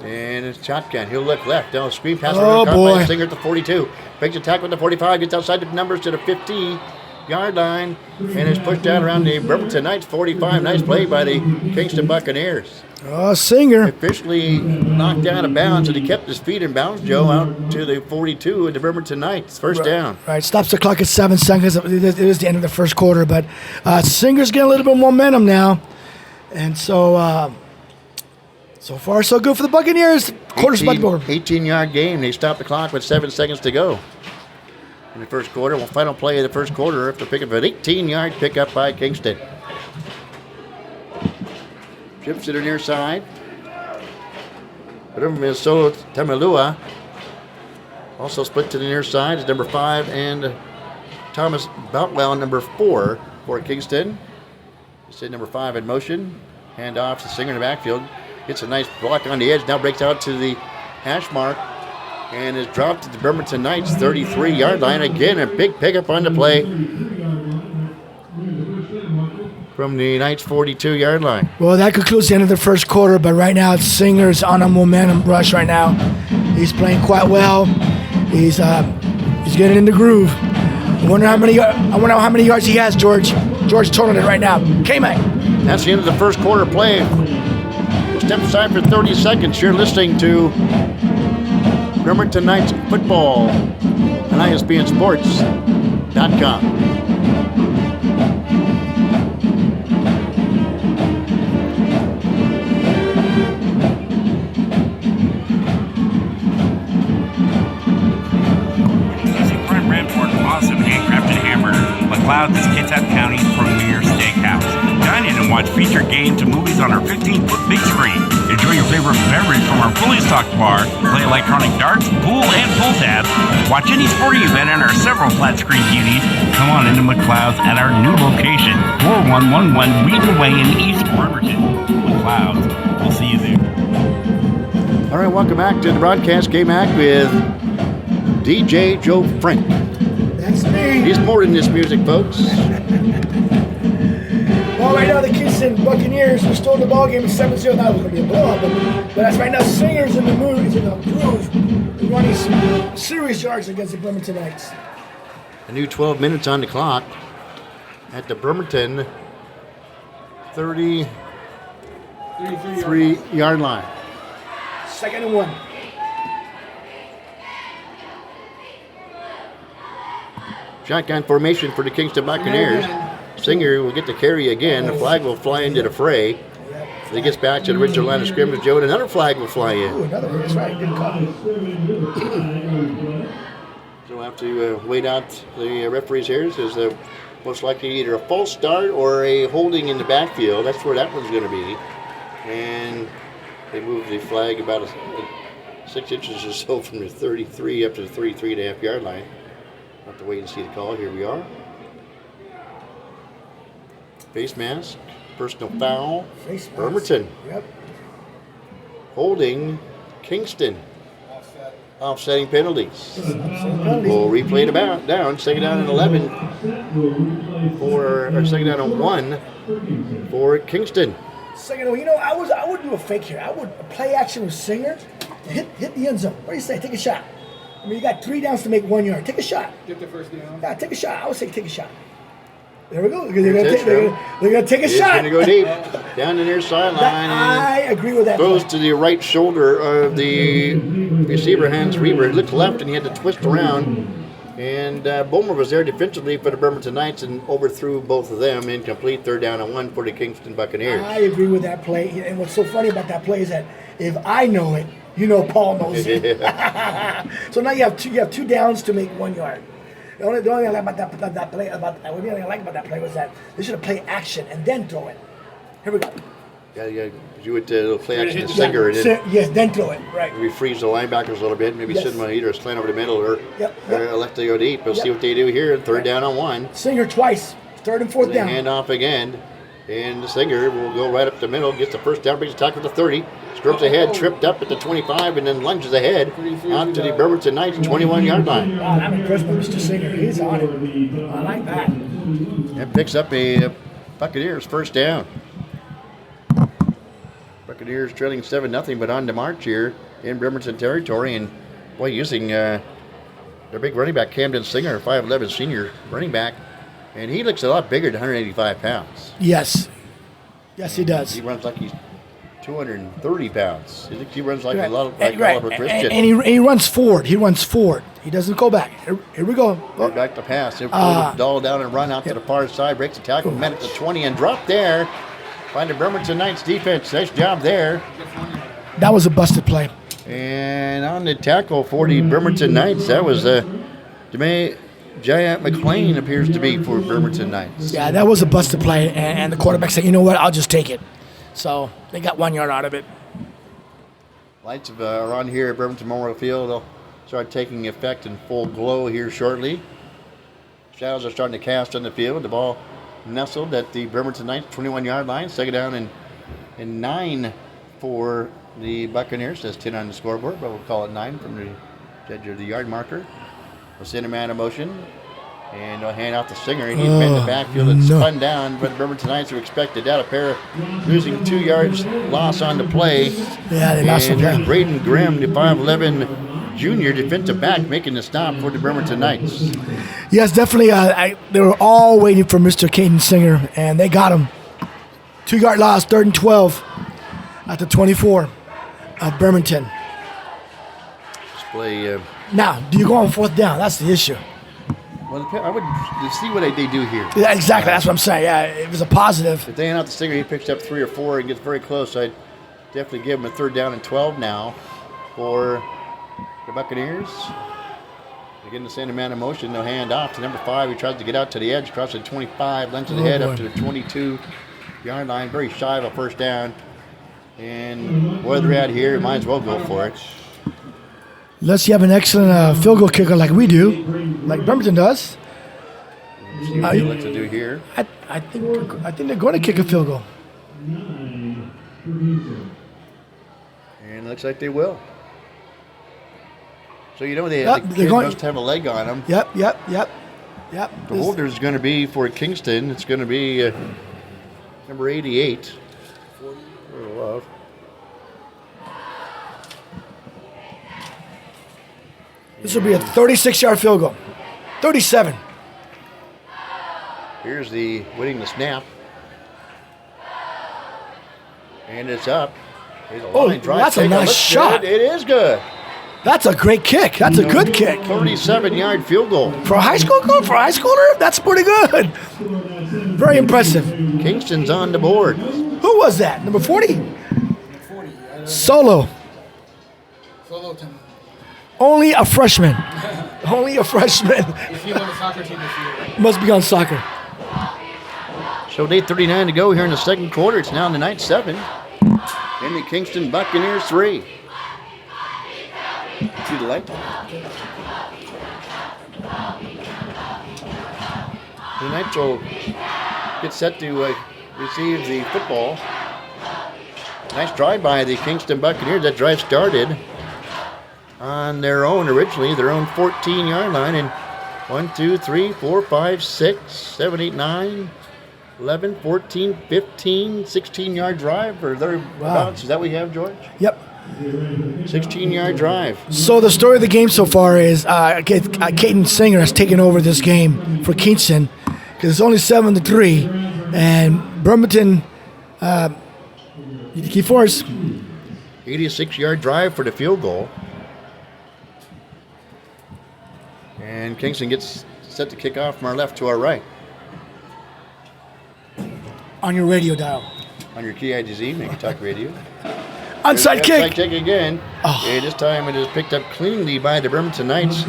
And it's shotgun. He'll look left. Down screen pass. Oh, boy. Singer at the 42. Breaks a tackle at the 45. Gets outside the numbers to the 50-yard line. And is pushed down around the Bremerton Knights 45. Nice play by the Kingston Buccaneers. Singer. Officially knocked out of bounds, and he kept his feet in bounds, Joe, out to the 42 of the Bremerton Knights. First down. Right, stops the clock at 7 seconds. It is the end of the first quarter, but Singer's getting a little bit more momentum now. And so, so far, so good for the Buccaneers. Quarter's about to go. 18-yard game. They stopped the clock with 7 seconds to go. in the first quarter. Well, final play of the first quarter after pickup of an 18-yard pickup by Kingston. Chips to the near side. Whatever Minnesota Tamalua also split to the near side is number 5 and Thomas Boutwell, number 4 for Kingston. You see number 5 in motion. Hand off to Singer in the backfield. Gets a nice block on the edge. Now breaks out to the hash mark and is dropped at the Bremerton Knights 33-yard line. Again, a big pickup on the play from the Knights 42-yard line. Well, that concludes the end of the first quarter, but right now Singer's on a momentum rush right now. He's playing quite well. He's getting in the groove. I wonder how many yards he has, George. George totaling it right now. K-Mac. That's the end of the first quarter play. We'll step aside for 30 seconds. You're listening to Bremerton Knights football on ISBNsports.com. McLeod's is Kitsap County's premier steakhouse. Dine in and watch featured games and movies on our 15-foot big screen. Enjoy your favorite beverage from our fully stocked bar. Play electronic darts, pool, and pull tabs. Watch any sporting event on our several flat-screen TVs. Come on into McLeod's at our new location, 4111 Wheaton Way in East Bremerton. McLeod's. We'll see you there. All right, welcome back to the broadcast. K-Mac with DJ Joe Frank. That's me. He's more than this music, folks. Well, right now the Kingston Buccaneers are still in the ballgame at 7-0. Now it's going to be a blowout, but that's right now. Singer's in the mood. He's in the groove. He's running some serious yards against the Bremerton Knights. A new 12 minutes on the clock at the Bremerton 33-yard line. 2nd and 1. Shotgun formation for the Kingston Buccaneers. Singer will get the carry again. The flag will fly into the fray. He gets back to the original line of scrimmage, Joe, and another flag will fly in. Ooh, another one. That's right. Good call. So we'll have to wait out the referees here. This is most likely either a false start or a holding in the backfield. That's where that one's going to be. And they move the flag about 6 inches or so from the 33 up to the 33.5-yard line. Have to wait and see the call. Here we are. Face mask, personal foul, Face mask. Bremerton. Yep. Holding Kingston. Offsetting penalties. Penalty. We'll replay it down. Second down and 11 second down and 1 for Kingston. Second, I would do a fake here. I would play action with Singer, hit the end zone. What do you say? Take a shot. I mean, you got 3 downs to make 1 yard. Take a shot. Get the first down. Yeah, take a shot. I would say take a shot. There we go. They're going to take a He's shot. going to go deep. Down the near sideline. I agree with that. Goes to the right shoulder of the receiver, Hans Reber. He looked left and he had to twist around. And Bowmer was there defensively for the Bremerton Knights and overthrew both of them. Incomplete. 3rd down and 1 for the Kingston Buccaneers. I agree with that play. And what's so funny about that play is that if I know it, Paul knows it. So now you have 2 downs to make 1 yard. The only thing I like about that play was that they should have played action and then throw it. Here we go. Yeah. You would play action to Singer and then Yes, then throw it. Right. maybe freeze the linebackers a little bit. Maybe send them either a slant over the middle or left to go deep. We'll see what they do here. 3rd down and 1. Singer twice. 3rd and 4th down. Hand off again. And the Singer will go right up the middle, gets the first down, brings the tackle to 30, skirts ahead, tripped up at the 25, and then lunges ahead out to the Bremerton Knights 21-yard line. Wow, I'm impressed with Mr. Singer. He's on it. I like that. That picks up a Buccaneers first down. Buccaneers trailing 7-0, but on to march here in Bremerton territory. And boy, using their big running back, Camden Singer, 5'11 senior running back. And he looks a lot bigger than 185 pounds. Yes, he does. He runs like he's 230 pounds. He runs like Right. a lot like Oliver Christian. And he runs forward. He doesn't go back. Here we go. Right back to pass. He'll pull the ball down and run out to the far side. Breaks the tackle. Met at the 20 and drop there. By the Bremerton Knights defense. Nice job there. That was a busted play. And on the tackle for the Bremerton Knights, that was Giant McLean appears to be for Bremerton Knights. Yeah, that was a busted play, and the quarterback said, you know what, I'll just take it. So they got 1 yard out of it. Lights are on here at Bremerton Memorial Field. They'll start taking effect in full glow here shortly. Shadows are starting to cast on the field. The ball nestled at the Bremerton Knights 21-yard line. Second down and 9 for the Buccaneers. Says 10 on the scoreboard, but we'll call it 9 from the edge of the yard marker. We'll send a man in motion, and they'll hand off the Singer, and he's been in the backfield and spun down. But the Bremerton Knights, who expected that, a pair losing 2 yards loss on the play. Yeah, they lost some And time. Braden Grimm, the 5'11" junior defensive back, making the stop for the Bremerton Knights. Yes, definitely. They were all waiting for Mr. Caden Singer, and they got him. 2 yard loss, 3rd and 12 at the 24 of Bremerton. Display. Now, do you go on 4th down? That's the issue. Well, I would see what they do here. Yeah, exactly. That's what I'm saying. Yeah, it was a positive. If they hand out the Stinger, he picks up 3 or 4 and gets very close. I'd definitely give him a 3rd down and 12 now for the Buccaneers. Again, to send a man in motion. No hand off to number 5. He tries to get out to the edge, crossing 25, lengths of the head boy. up to the 22-yard line. Very shy of a 1st down. And where they're at here, might as well go for it. Unless you have an excellent field goal kicker like we do, like Bremerton does. See what they look to do here. I think they're going to kick a field goal. And it looks like they will. So you know the kid must have a leg on him. Yep. The holder's going to be for Kingston. It's going to be number 88. This will be a 36-yard field goal. 37. Here's the winning the snap. And it's up. Here's a line drive. That's a nice shot. Good. It is good. That's a great kick. That's a good kick. 37-yard field goal. For a high school goal, for a high schooler, that's pretty good. Very impressive. Kingston's on the board. Who was that? Number 40? 40. Solo. Solo time. Only a freshman. Only a freshman. Is he on the soccer team this year? Must be on soccer. So 8:39 to go here in the second quarter. It's now in the Knights 7. And the Kingston Buccaneers 3. To the light. The Knights will get set to receive the football. Nice drive by the Kingston Buccaneers. That drive started on their own originally, their own 14-yard line. And 1, 2, 3, 4, 5, 6, 7, 8, 9, 11, 14, 15, 16-yard drive or thereabouts. Is that what you have, George? Yep. 16-yard drive. So the story of the game so far is Caden Singer has taken over this game for Kingston because it's only 7-3, and Bremerton, key force. 86-yard drive for the field goal. And Kingston gets set to kick off from our left to our right. On your radio dial. On your KIGZ, make it talk radio. Onside kick. Onside kick again. Oh. And this time it is picked up cleanly by the Bremerton Knights.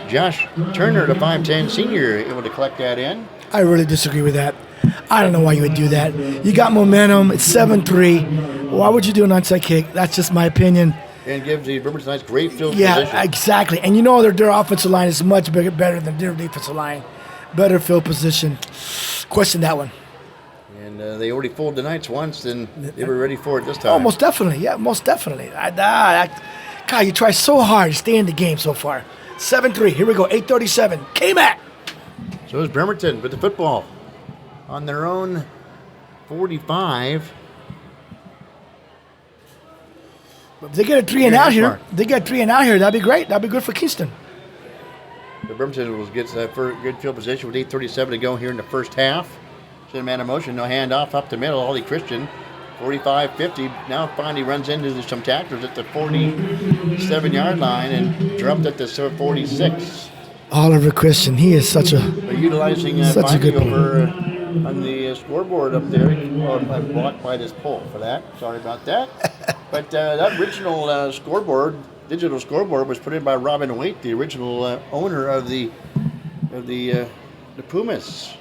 Josh Turner, the 5'10 senior, able to collect that in. I really disagree with that. I don't know why you would do that. You got momentum. It's 7-3. Why would you do an onside kick? That's just my opinion. And gives the Bremerton Knights great field Yeah, position. exactly. And you know their offensive line is much better than their defensive line. Better field position. Question that one. And they already fooled the Knights once, and they were ready for it this time. Oh, most definitely. Yeah, most definitely. God, you try so hard to stay in the game so far. 7-3. Here we go. 8:37. K-Mac. So is Bremerton with the football on their own 45. If they get a 3 and out here, that'd be great. That'd be good for Kingston. The Bremerton will get that for good field position with 8:37 to go here in the first half. Send a man in motion, no handoff up the middle. Ollie Christian, 45-50. Now finally runs into some tacklers at the 47-yard line and dropped at the 46. Oliver Christian, he is such a They're utilizing such a good Bonnie player. over on the scoreboard up there. I'm blocked by this pole for that. Sorry about that. But that original scoreboard, digital scoreboard, was put in by Robin Waite, the original owner of the of the Pumas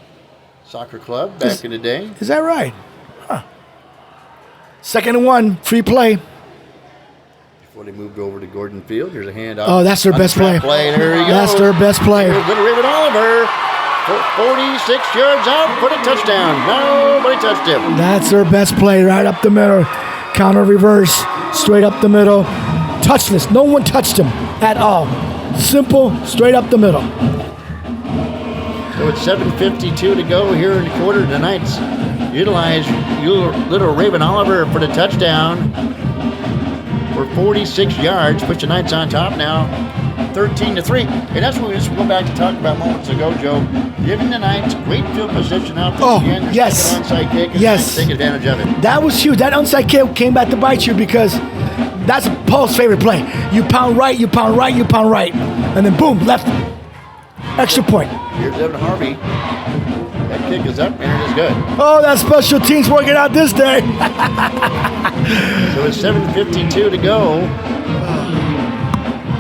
soccer club back in the day. Is that right? Huh. 2nd and 1, free play. Before they moved over to Gordon Field, here's a handoff. Oh, that's their best play. There you go. That's their best play. Here's little Raven Oliver. 46 yards out for the touchdown. Nobody touched him. That's their best play, right up the middle. Counter reverse, straight up the middle. Touchless. No one touched him at all. Simple, straight up the middle. So it's 7:52 to go here in the quarter. The Knights utilize little Raven Oliver for the touchdown for 46 yards. Push the Knights on top now, 13-3. And that's what we just go back to talk about moments ago, Joe. Giving the Knights great field position out there. Again, yes. Onside kick and Yes. take advantage of it. That was huge. That onside kick came back to bite you because that's Paul's favorite play. You pound right, you pound right, you pound right. And then boom, left. Extra point. Here's Evan Harvey. That kick is up and it is good. Oh, that special team's working out this day. So it's 7:52 to go.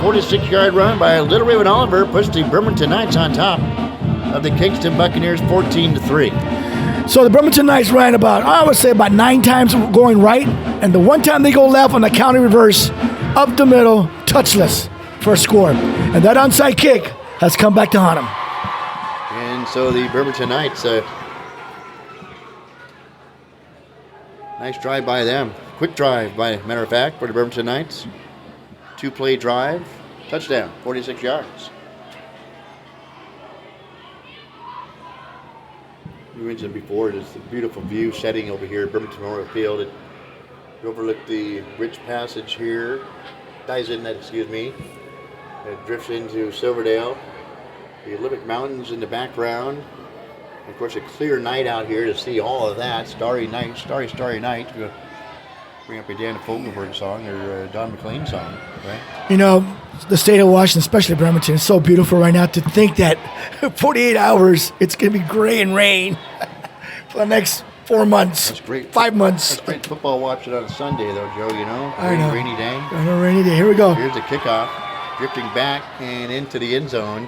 46-yard run by Little Raven Oliver puts the Bremerton Knights on top of the Kingston Buccaneers 14-3. So the Bremerton Knights ran I would say about 9 times going right, and the one time they go left on the counter reverse, up the middle, touchless for a score. And that onside kick has come back to haunt them. And so the Bremerton Knights, nice drive by them. Quick drive, by matter of fact, for the Bremerton Knights. 2-play drive, touchdown, 46 yards. You mentioned before, it's a beautiful view setting over here at Bremerton Memorial Field. It overlooked the Rich Passage here, It drifts into Silverdale. The Olympic Mountains in the background. And of course, a clear night out here to see all of that. Starry night, starry night. We'll bring up a Dan Fogelberg song or a Don McLean song, right? You know, the state of Washington, especially Bremerton, is so beautiful right now to think that 48 hours, it's going to be gray and rain for the next 4 months. That's great. 5 months. That's great football watching on a Sunday, though, Joe, you know? I know. Rainy day. I know, rainy day. Here we go. Here's the kickoff, drifting back and into the end zone.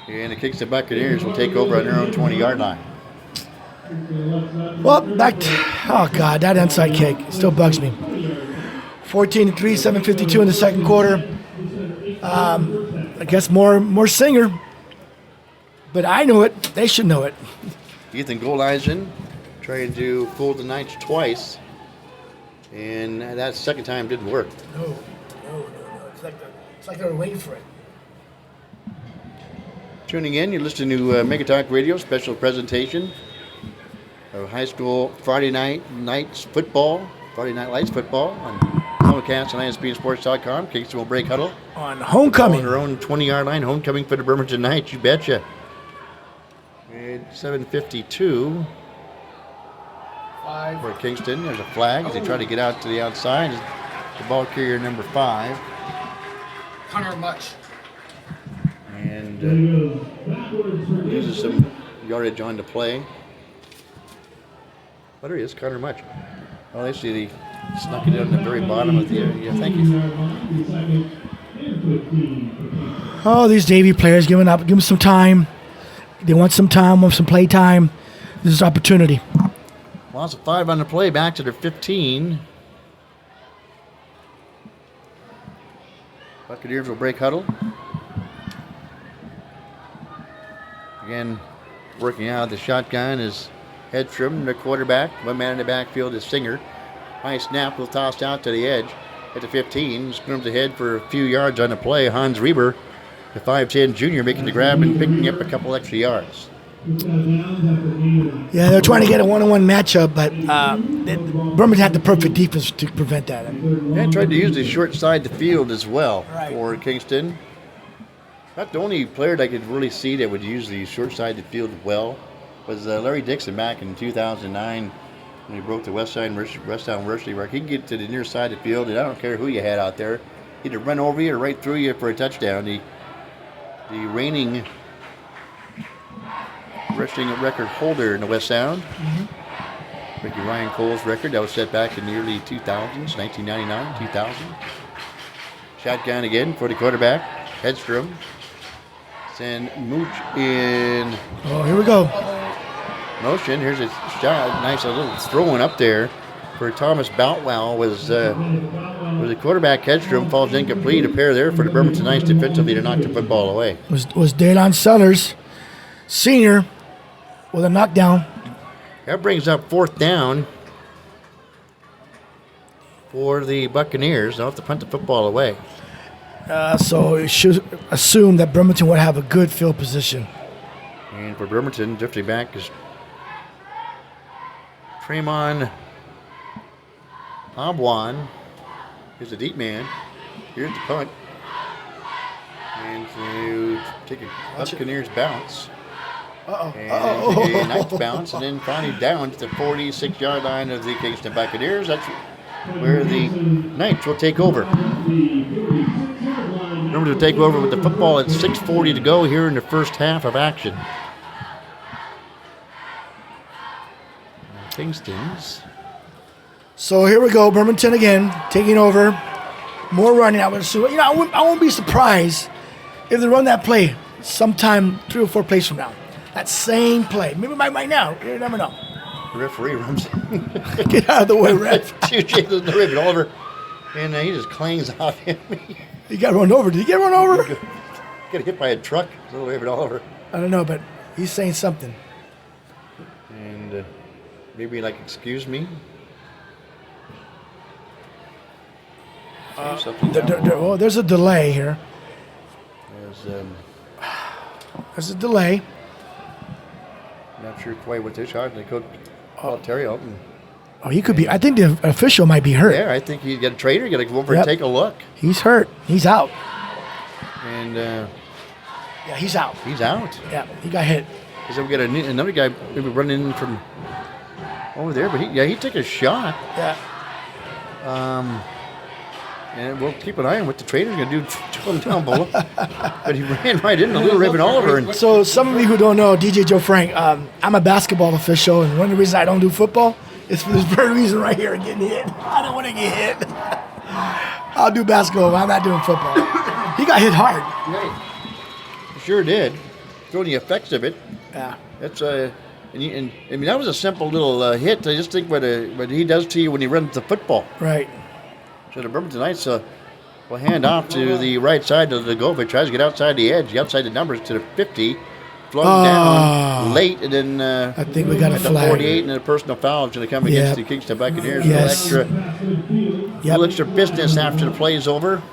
And the Kingston Buccaneers will take over on their own 20-yard line. Well, oh, God, that onside kick still bugs me. 14-3, 7:52 in the second quarter. I guess more Singer. But I knew it. They should know it. Ethan Goldeisen trying to fool the Knights twice. And that second time didn't work. No. It's like they were waiting for it. Tuning in, you're listening to Mega Talk Radio, special presentation of high school Friday Night Lights football on simulcast on ISBSports.com. Kingston will break huddle. On homecoming. On their own 20-yard line, homecoming for the Bremerton Knights, you betcha. And 7:52 for Kingston. There's a flag as they try to get out to the outside. The ball carrier number 5. Hunter Much. And uses some yardage on the play. What is Connor Much? Oh, they see he snuck it on the very bottom of the area. Thank you. Oh, these Davy players giving up. Give them some time. They want some time, want some play time. This is opportunity. Loss of 5 on the play, back to their 15. Buccaneers will break huddle. Again, working out the shotgun is Hedstrom, the quarterback. One man in the backfield is Singer. High snap will tossed out to the edge at the 15. Scrims ahead for a few yards on the play. Hans Reber, the 5'10 junior, making the grab and picking up a couple extra yards. Yeah, they're trying to get a one-on-one matchup, but Bremerton had the perfect defense to prevent that. And tried to use the short side of the field as well for Kingston. Not the only player that I could really see that would use the short side of the field well was Larry Dixon back in 2009 when he broke the Westtown University record. He could get to the near side of the field, and I don't care who you had out there. He'd run over you or right through you for a touchdown. The reigning rushing record holder in the West Sound. Ricky Ryan Cole's record that was set back in the early 2000s, 1999, 2000. Shotgun again for the quarterback, Hedstrom. Send Mooch in Oh, here we go. motion. Here's a shot. Nice little throwing up there for Thomas Boutwell was a quarterback catch to him, falls incomplete. A pair there for the Bremerton Knights defensively to knock the football away. Was Daylon Sellers, senior, with a knockdown. That brings up 4th down for the Buccaneers. They'll have to punt the football away. So it should assume that Bremerton would have a good field position. And for Bremerton, drifting back is Tremon Obwan. Here's the deep man. Here's the punt. And to take a Buccaneers bounce. Uh-oh. And take a Knights bounce. And then finally down to the 46-yard line of the Kingston Buccaneers. That's where the Knights will take over. Remember to take over with the football at 6:40 to go here in the first half of action. Kingston's. So here we go, Bremerton again, taking over. More running, I would assume. You know, I won't be surprised if they run that play sometime 3 or 4 plays from now. That same play. Maybe right now. You never know. The referee runs. Get out of the way, ref. The Raven Oliver. And he just clangs off him. He got run over. Did he get run over? Got hit by a truck. Little Raven Oliver. I don't know, but he's saying something. And maybe like, excuse me. There's a delay here. There's a delay. Not sure quite what this shot. They could call Terry out. Oh, he could be. I think the official might be hurt. Yeah, I think he's got a trainer. You got to go over and take a look. He's hurt. He's out. And yeah, he's out. He's out. Yeah, he got hit. So we got another guy maybe running in from over there, but he took a shot. Yeah. And we'll keep an eye on what the trainer's going to do to him down below. But he ran right into Little Raven Oliver. And So some of you who don't know, DJ Joe Frank, I'm a basketball official, and one of the reasons I don't do football is for this very reason right here, getting hit. I don't want to get hit. I'll do basketball, but I'm not doing football. He got hit hard. he sure did. Showing the effects of it. Yeah. That's I mean, that was a simple little hit. I just think what he does to you when he runs the football. Right. So the Bremerton Knights will hand off to the right side of the goal. He tries to get outside the edge, outside the numbers to the 50. Flung down late, and then I think we got a at the flag. 48, and then a personal foul is going to come against the Kingston Buccaneers. Yes. A little extra business after the play is over.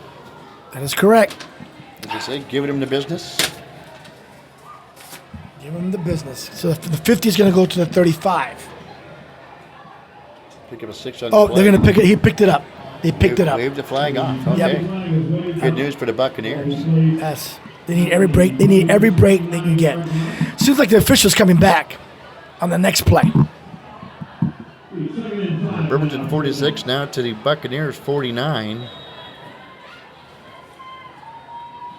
That is correct. As I say, giving him the business. Give him the business. So the 50 is going to go to the 35. Pick up a 6 on the Oh, play. they're going to pick it. He picked it up. They picked it up. Waved the flag off. Okay. Good news for the Buccaneers. Yes. They need every break. They need every break they can get. Seems like the official's coming back on the next play. Bremerton 46 now to the Buccaneers 49.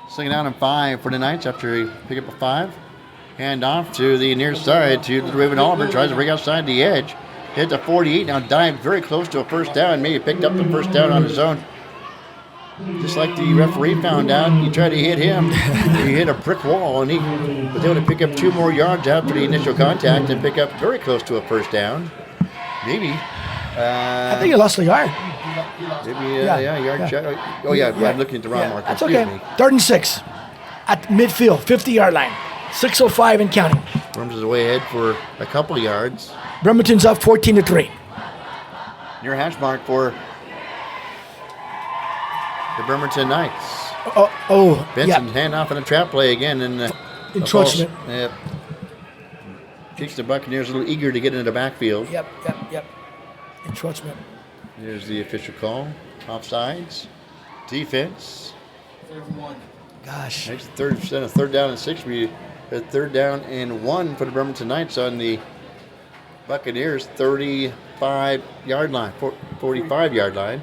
Second down and 5 for the Knights after they pick up a 5. Hand off to the near side to the Raven Oliver. Tries to bring outside the edge. Hit the 48. Now dived very close to a first down. Maybe picked up the first down on his own. Just like the referee found out, he tried to hit him. He hit a brick wall, and he was able to pick up 2 more yards after the initial contact and pick up very close to a first down. Maybe. I think he lost a yard. Maybe, yard shot. Oh, yeah, I'm looking at the wrong marker. That's Excuse okay. me. 3rd and 6 at midfield, 50-yard line. 6:05 and counting. Worms is away ahead for a couple yards. Bremerton's up 14-3. Near hash mark for the Bremerton Knights. Benson handoff in a trap play again. And encroachment. Yep. Kingston Buccaneers a little eager to get into the backfield. Yep. Encroachment. There's the official call. Offsides. Defense. Gosh. Makes it 3rd down and 6. We a 3rd down and 1 for the Bremerton Knights on the Buccaneers 35-yard line, 45-yard line.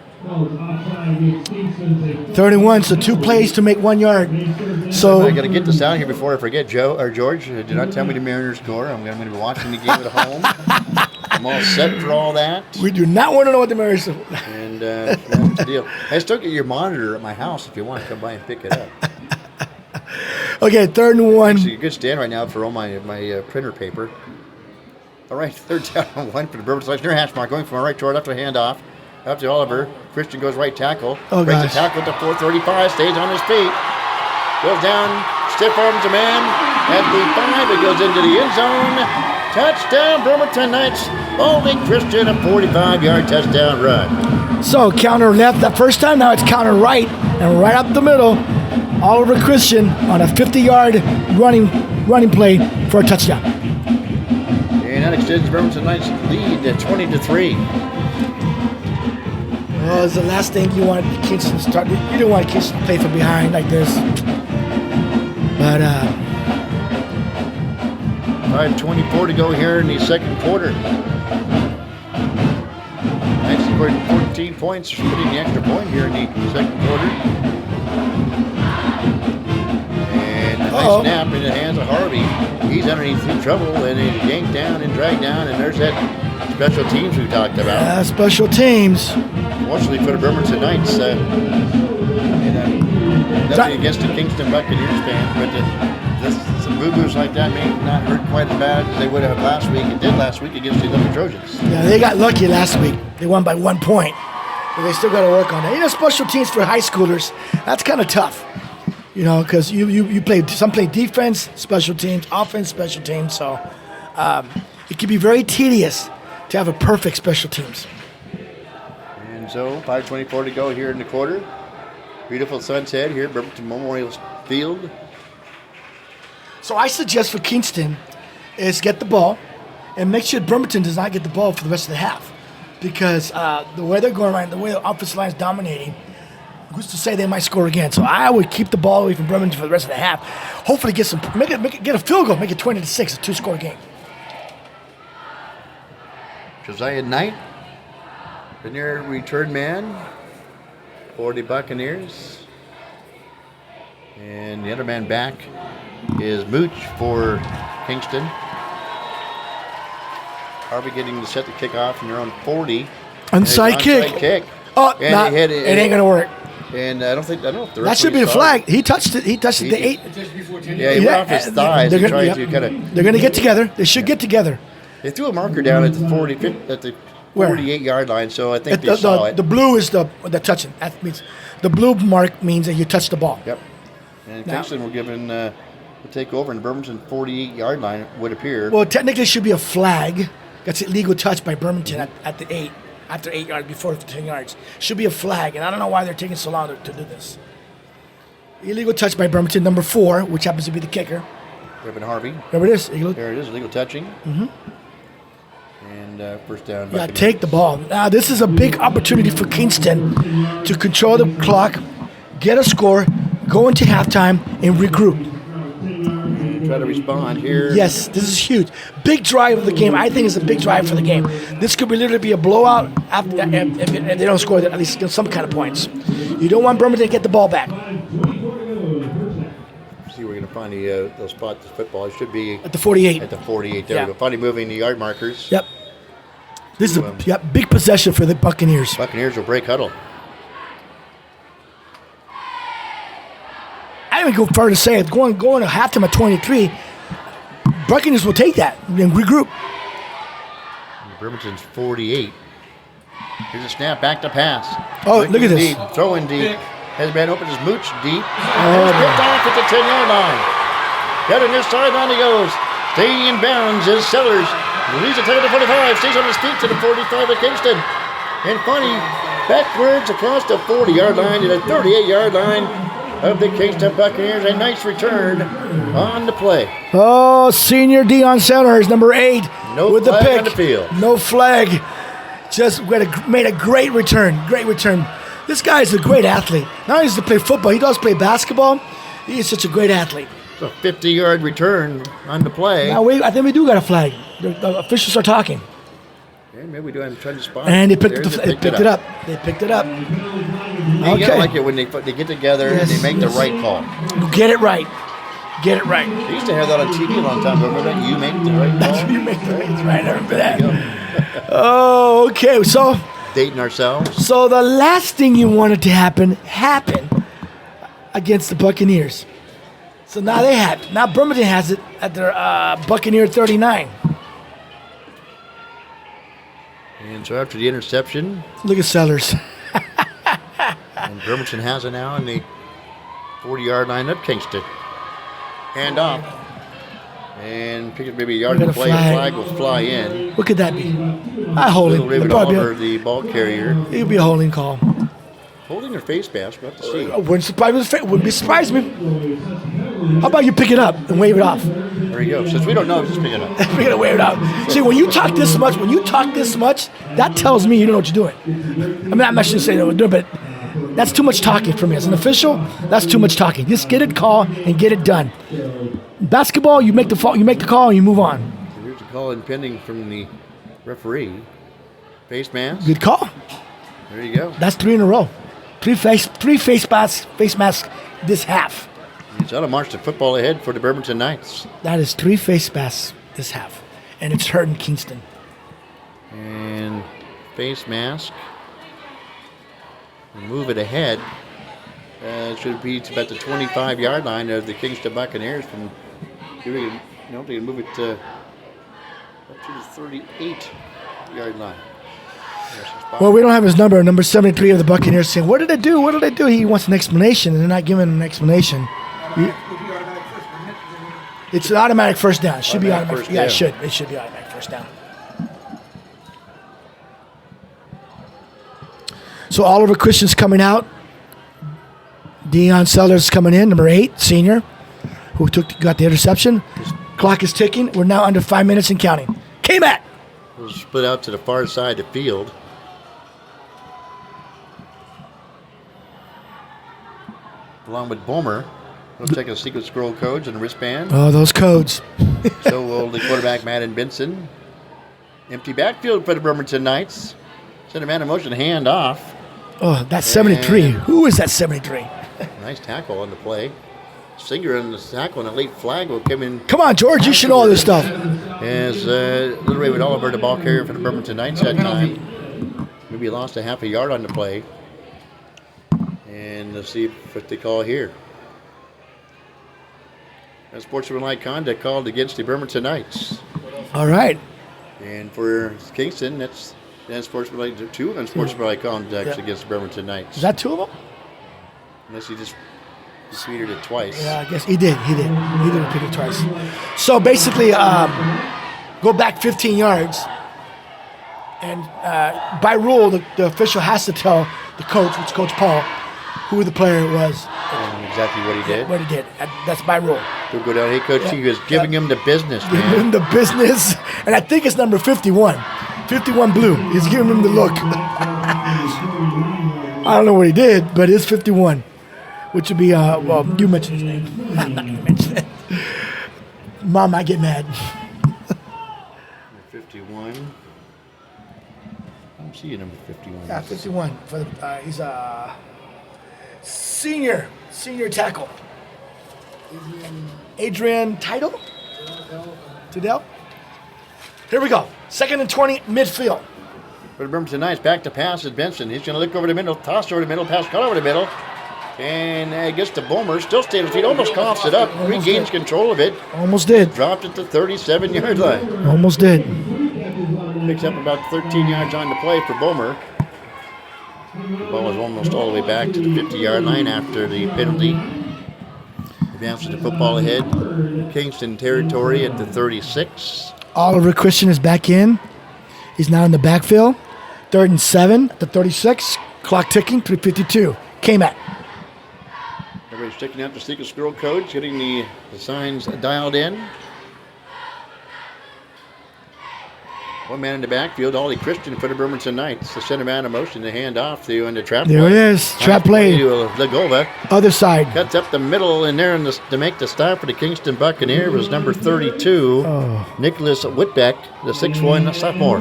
31, so 2 plays to make 1 yard. So I got to get this out here before I forget. Joe or George, do not tell me the Mariners score. I'm going to be watching the game at home. I'm all set for all that. we do not want to know what the Mariners do. And that's the deal. I still get your monitor at my house if you want to come by and pick it up. Okay, 3rd and 1. Actually, a good stand right now for all my printer paper. All right, 3rd down and 1 for the Bremerton Knights near hash mark, going from our right to our left, a handoff. Up to Oliver. Christian goes right tackle. Oh, Breaks gosh. the tackle at the 4:35. Stays on his feet. Goes down. Stiff arms a man. At the 5, it goes into the end zone. Touchdown, Bremerton Knights. Holding Christian a 45-yard touchdown run. So counter left that first time. Now it's counter right. And right up the middle, Oliver Christian on a 50-yard running play for a touchdown. And that extends Bremerton Knights lead to 20-3. Well, it's the last thing you want Kingston to start. You don't want Kingston to play from behind like this. But 5:24 to go here in the second quarter. Knights scored 14 points, putting the extra point here in the second quarter. And a nice snap in the hands of Harvey. He's underneath in trouble, and he's yanked down and dragged down, and there's that special teams we talked about. Special teams. Fortunately for the Bremerton Knights, nothing against the Kingston Buccaneers fans, but some boo-boos like that may not hurt quite as bad as they would have last week. It did last week against the Olympic Trojans. Yeah, they got lucky last week. They won by 1 point, but they still got to work on that. Special teams for high schoolers, that's kind of tough. Because some play defense, special teams, offense, special teams. So it can be very tedious to have a perfect special teams. And so 5:24 to go here in the quarter. Beautiful sunset here at Bremerton Memorial Field. So I suggest for Kingston is get the ball and make sure Bremerton does not get the ball for the rest of the half. Because the way they're going right, the way the offensive line is dominating, who's to say they might score again? So I would keep the ball away from Bremerton for the rest of the half. Hopefully get a field goal, make it 20-6, a 2-score game. Josiah Knight, the near return man for the Buccaneers. And the other man back is Mooch for Kingston. Harvey getting to set the kickoff from their own 40. Onside kick. Oh, and it ain't going to work. And I don't know if the that should be a flag. He touched it. The 8. Yeah, he went off his thighs. They're going to get together. They should get together. They threw a marker down at the 48-yard line, so I think they saw it. The blue is the touching. That means the blue mark means that you touch the ball. Yep. And Kingston were given the takeover, and Bremerton 48-yard line would appear. Well, technically, it should be a flag. That's illegal touch by Bremerton at the 8. After 8 yards, before 10 yards. Should be a flag, and I don't know why they're taking so long to do this. Illegal touch by Bremerton, number 4, which happens to be the kicker. Reverend Harvey. There it is. There it is, illegal touching. Mm-hmm. And first down. Yeah, take the ball. Now, this is a big opportunity for Kingston to control the clock, get a score, go into halftime, and regroup. Try to respond here. Yes, this is huge. Big drive of the game. I think it's a big drive for the game. This could literally be a blowout if they don't score at least some kind of points. You don't want Bremerton to get the ball back. See, we're going to find the spot the football. It should be at the 48. At the 48. There we go. Finally moving the yard markers. Yep. This is a big possession for the Buccaneers. Buccaneers will break huddle. I would go far to say, going to halftime at 23, Buccaneers will take that and regroup. Bremerton's 48. Here's a snap, back to pass. Oh, look at this. Deep, throwing deep. Has man opens his mooch deep. And picked off at the 10-yard line. Got on this sideline he goes. Staying in bounds is Sellers. Leads it to the 45. Stays on his feet to the 45 of Kingston. And funny, backwards across the 40-yard line to the 38-yard line of the Kingston Buccaneers. A nice return on the play. Oh, senior Deion Sellers, number 8, with the pick. On the field. No flag. Just made a great return. Great return. This guy is a great athlete. Not only does he play football, he does play basketball. He is such a great athlete. It's a 50-yard return on the play. Now I think we do got a flag. The officials are talking. Yeah, maybe we do. I'm trying to spot. And they picked it up. They picked it up. You gotta like it when they get together and they make the right call. Get it right. Get it right. They used to have that on TV a long time ago. Remember that? You make the right call. You make the right. I remember that. Oh, okay. So dating ourselves. So the last thing you wanted to happen happened against the Buccaneers. So now Bremerton has it at their Buccaneer 39. And so after the interception, Look at Sellers. and Bremerton has it now in the 40-yard line of Kingston. Hand off. And pick up maybe a yard We got to a play. flag. The flag will fly in. What could that be? I hold Little it. Raven It'll probably Oliver, the ball carrier. it could be a holding call. Holding her face mask. We'll have to see. Wouldn't be surprise me. How about you pick it up and wave it off? There you go. Since we don't know, just pick it up. We're gonna wave it out. See, when you talk this much, that tells me you don't know what you're doing. I mean, I'm not sure to say what we're doing, but that's too much talking for me. As an official, that's too much talking. Just get it call and get it done. Basketball, you make the call and you move on. So here's a call impending from the referee. Face mask. Good call. There you go. That's 3 in a row. Three face masks this half. It's on a march to football ahead for the Bremerton Knights. That is 3 face masks this half, and it's hurting Kingston. And face mask. Move it ahead. It should be to about the 25-yard line of the Kingston Buccaneers. From they can move it up to the 38-yard line. Well, we don't have his number 73 of the Buccaneers, saying, "What did I do? What did I do?" He wants an explanation, and they're not giving him an explanation. It's an automatic first down. It should be automatic. Yeah, it should. It should be automatic first down. So Oliver Christian's coming out. Deion Sellers coming in, number 8, senior, who got the interception. Clock is ticking. We're now under 5 minutes and counting. K-Mac. We'll split out to the far side of the field. Along with Bomer. We'll take a secret scroll codes and a wristband. Oh, those codes. So will the quarterback, Madden Benson. Empty backfield for the Bremerton Knights. Center man in motion, hand off. Oh, that's 73. Who is that 73? Nice tackle on the play. Singer on the tackle and a late flag will come in. Come on, George, you should know all this stuff. As Little Raven Oliver, the ball carrier for the Bremerton Knights that time. Maybe lost a half a yard on the play. And let's see what they call here. A sportsmanlike conduct called against the Bremerton Knights. All right. And for Kingston, that's unsportsmanlike, 2 unsportsmanlike conducts against the Bremerton Knights. Is that 2 of them? Unless he just repeated it twice. Yeah, I guess he did. He did repeat it twice. So basically, go back 15 yards. And by rule, the official has to tell the coach, which is Coach Paul, who the player was. And exactly what he did. What he did. That's by rule. He'll go down. Hey, Coach, he was giving him the business, man. Giving him the business. And I think it's number 51. 51 blue. He's giving him the look. I don't know what he did, but it's 51. Which would be, well, you mentioned his name. I'm not going to mention it. Mom might get mad. 51. I don't see you number 51. Yeah, 51. For the, he's a senior tackle. Adrian Title? Tudell? Here we go. 2nd and 20, midfield. For the Bremerton Knights, back to pass is Benson. He's going to look over the middle, toss over the middle, pass cut over the middle. And I guess the Bomer still stays with feet, almost coughs it up, regains control of it. Almost did. Dropped it to 37-yard line. Almost did. Picks up about 13 yards on the play for Bomer. The ball was almost all the way back to the 50-yard line after the penalty. Advances the football ahead. Kingston territory at the 36. Oliver Christian is back in. He's now in the backfield. 3rd and 7 at the 36. Clock ticking, 3:52. K-Mac. Everybody's checking out the secret scroll codes, getting the signs dialed in. One man in the backfield, Ollie Christian for the Bremerton Knights. The center man in motion, the hand off to the trap play. There it is. Trap play. Lagova. Other side. Cuts up the middle, and there to make the stop for the Kingston Buccaneer was number 32, Nicholas Whitbeck, the 6'1 sophomore.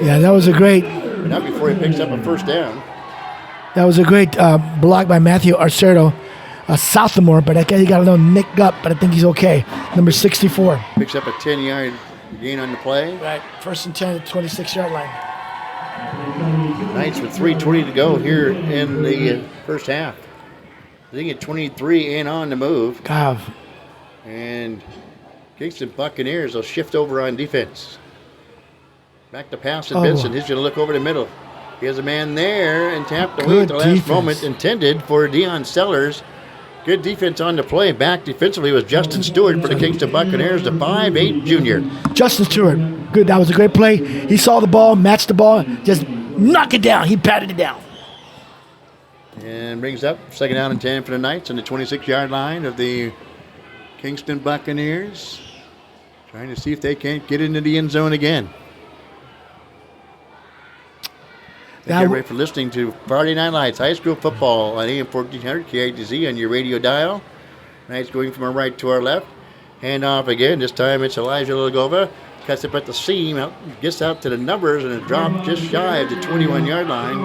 Yeah, that was a great. Not before he picks up a first down. That was a great block by Matthew Arcerdo, a sophomore, but I guess he got a little nicked up, but I think he's okay. Number 64. Picks up a 10-yard gain on the play. Right, 1st and 10 at the 26-yard line. Knights with 3:20 to go here in the first half. Sitting at 23 and on the move. God. And Kingston Buccaneers will shift over on defense. Back to pass to Benson. He's going to look over the middle. He has a man there and tapped away at the last moment, intended for Deion Sellers. Good defense on the play. Back defensively was Justin Stewart for the Kingston Buccaneers, the 5'8" junior. Justin Stewart. Good. That was a great play. He saw the ball, matched the ball, just knock it down. He patted it down. And brings up second down and 10 for the Knights on the 26-yard line of the Kingston Buccaneers. Trying to see if they can't get into the end zone again. Thank you everybody for listening to Friday Night Lights High School Football on AM 1400 KITZ on your radio dial. Knights going from our right to our left. Hand off again. This time it's Elijah Lagova. Cuts up at the seam, gets out to the numbers, and a drop just shy of the 21-yard line.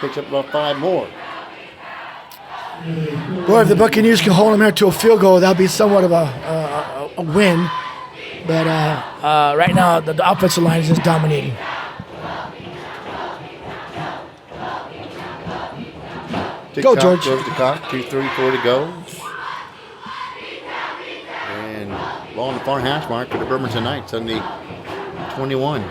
Picks up about 5 more. Boy, if the Buccaneers can hold them here to a field goal, that'll be somewhat of a win. But right now, the offensive line is just dominating. Go, George. Goes the clock. 2:34 to go. And ball on the far hash mark for the Bremerton Knights on the 21. Get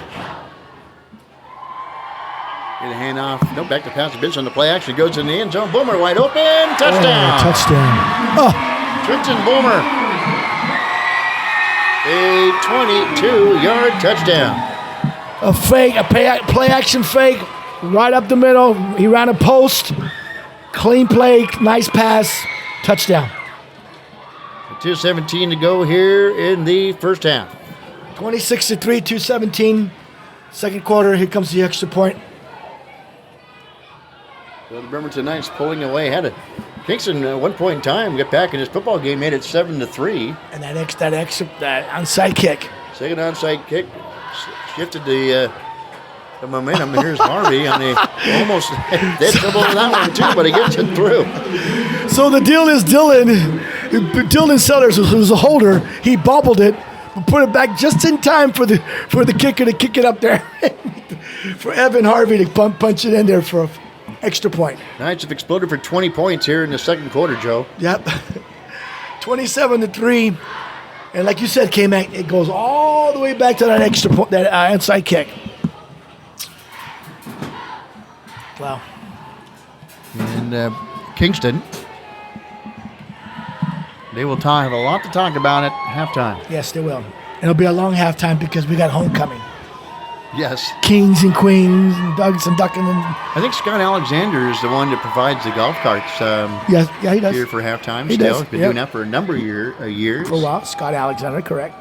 a handoff. No, back to pass. The bench on the play action. Goes in the end zone. Boomer wide open. Touchdown. Touchdown. Oh. Trenton Boomer. A 22-yard touchdown. A fake, a play action fake. Right up the middle. He ran a post. Clean play. Nice pass. Touchdown. 2:17 to go here in the first half. 26-3, 2:17. Second quarter. Here comes the extra point. Well, the Bremerton Knights pulling away. Had it. Kingston at one point in time got back in this football game, made it 7-3. And that onside kick. Second onside kick shifted the momentum. Here's Harvey on the almost dead trouble with that one too, but he gets it through. So the deal is Dylan Sellers, who's a holder, he bobbled it, put it back just in time for the kicker to kick it up there, for Evan Harvey to punch it in there for an extra point. Knights have exploded for 20 points here in the second quarter, Joe. Yep, 27-3, and like you said, K-Mac, it goes all the way back to that extra point, that onside kick. Wow. And Kingston, they will have a lot to talk about at halftime. Yes, they will. It'll be a long halftime because we got homecoming. Yes. Kings and queens and Dougs and Duckin. I think Scott Alexander is the one that provides the golf carts yes, he does. here for halftime. He still. does. He's been doing that for a number of years. For a while. Scott Alexander, correct.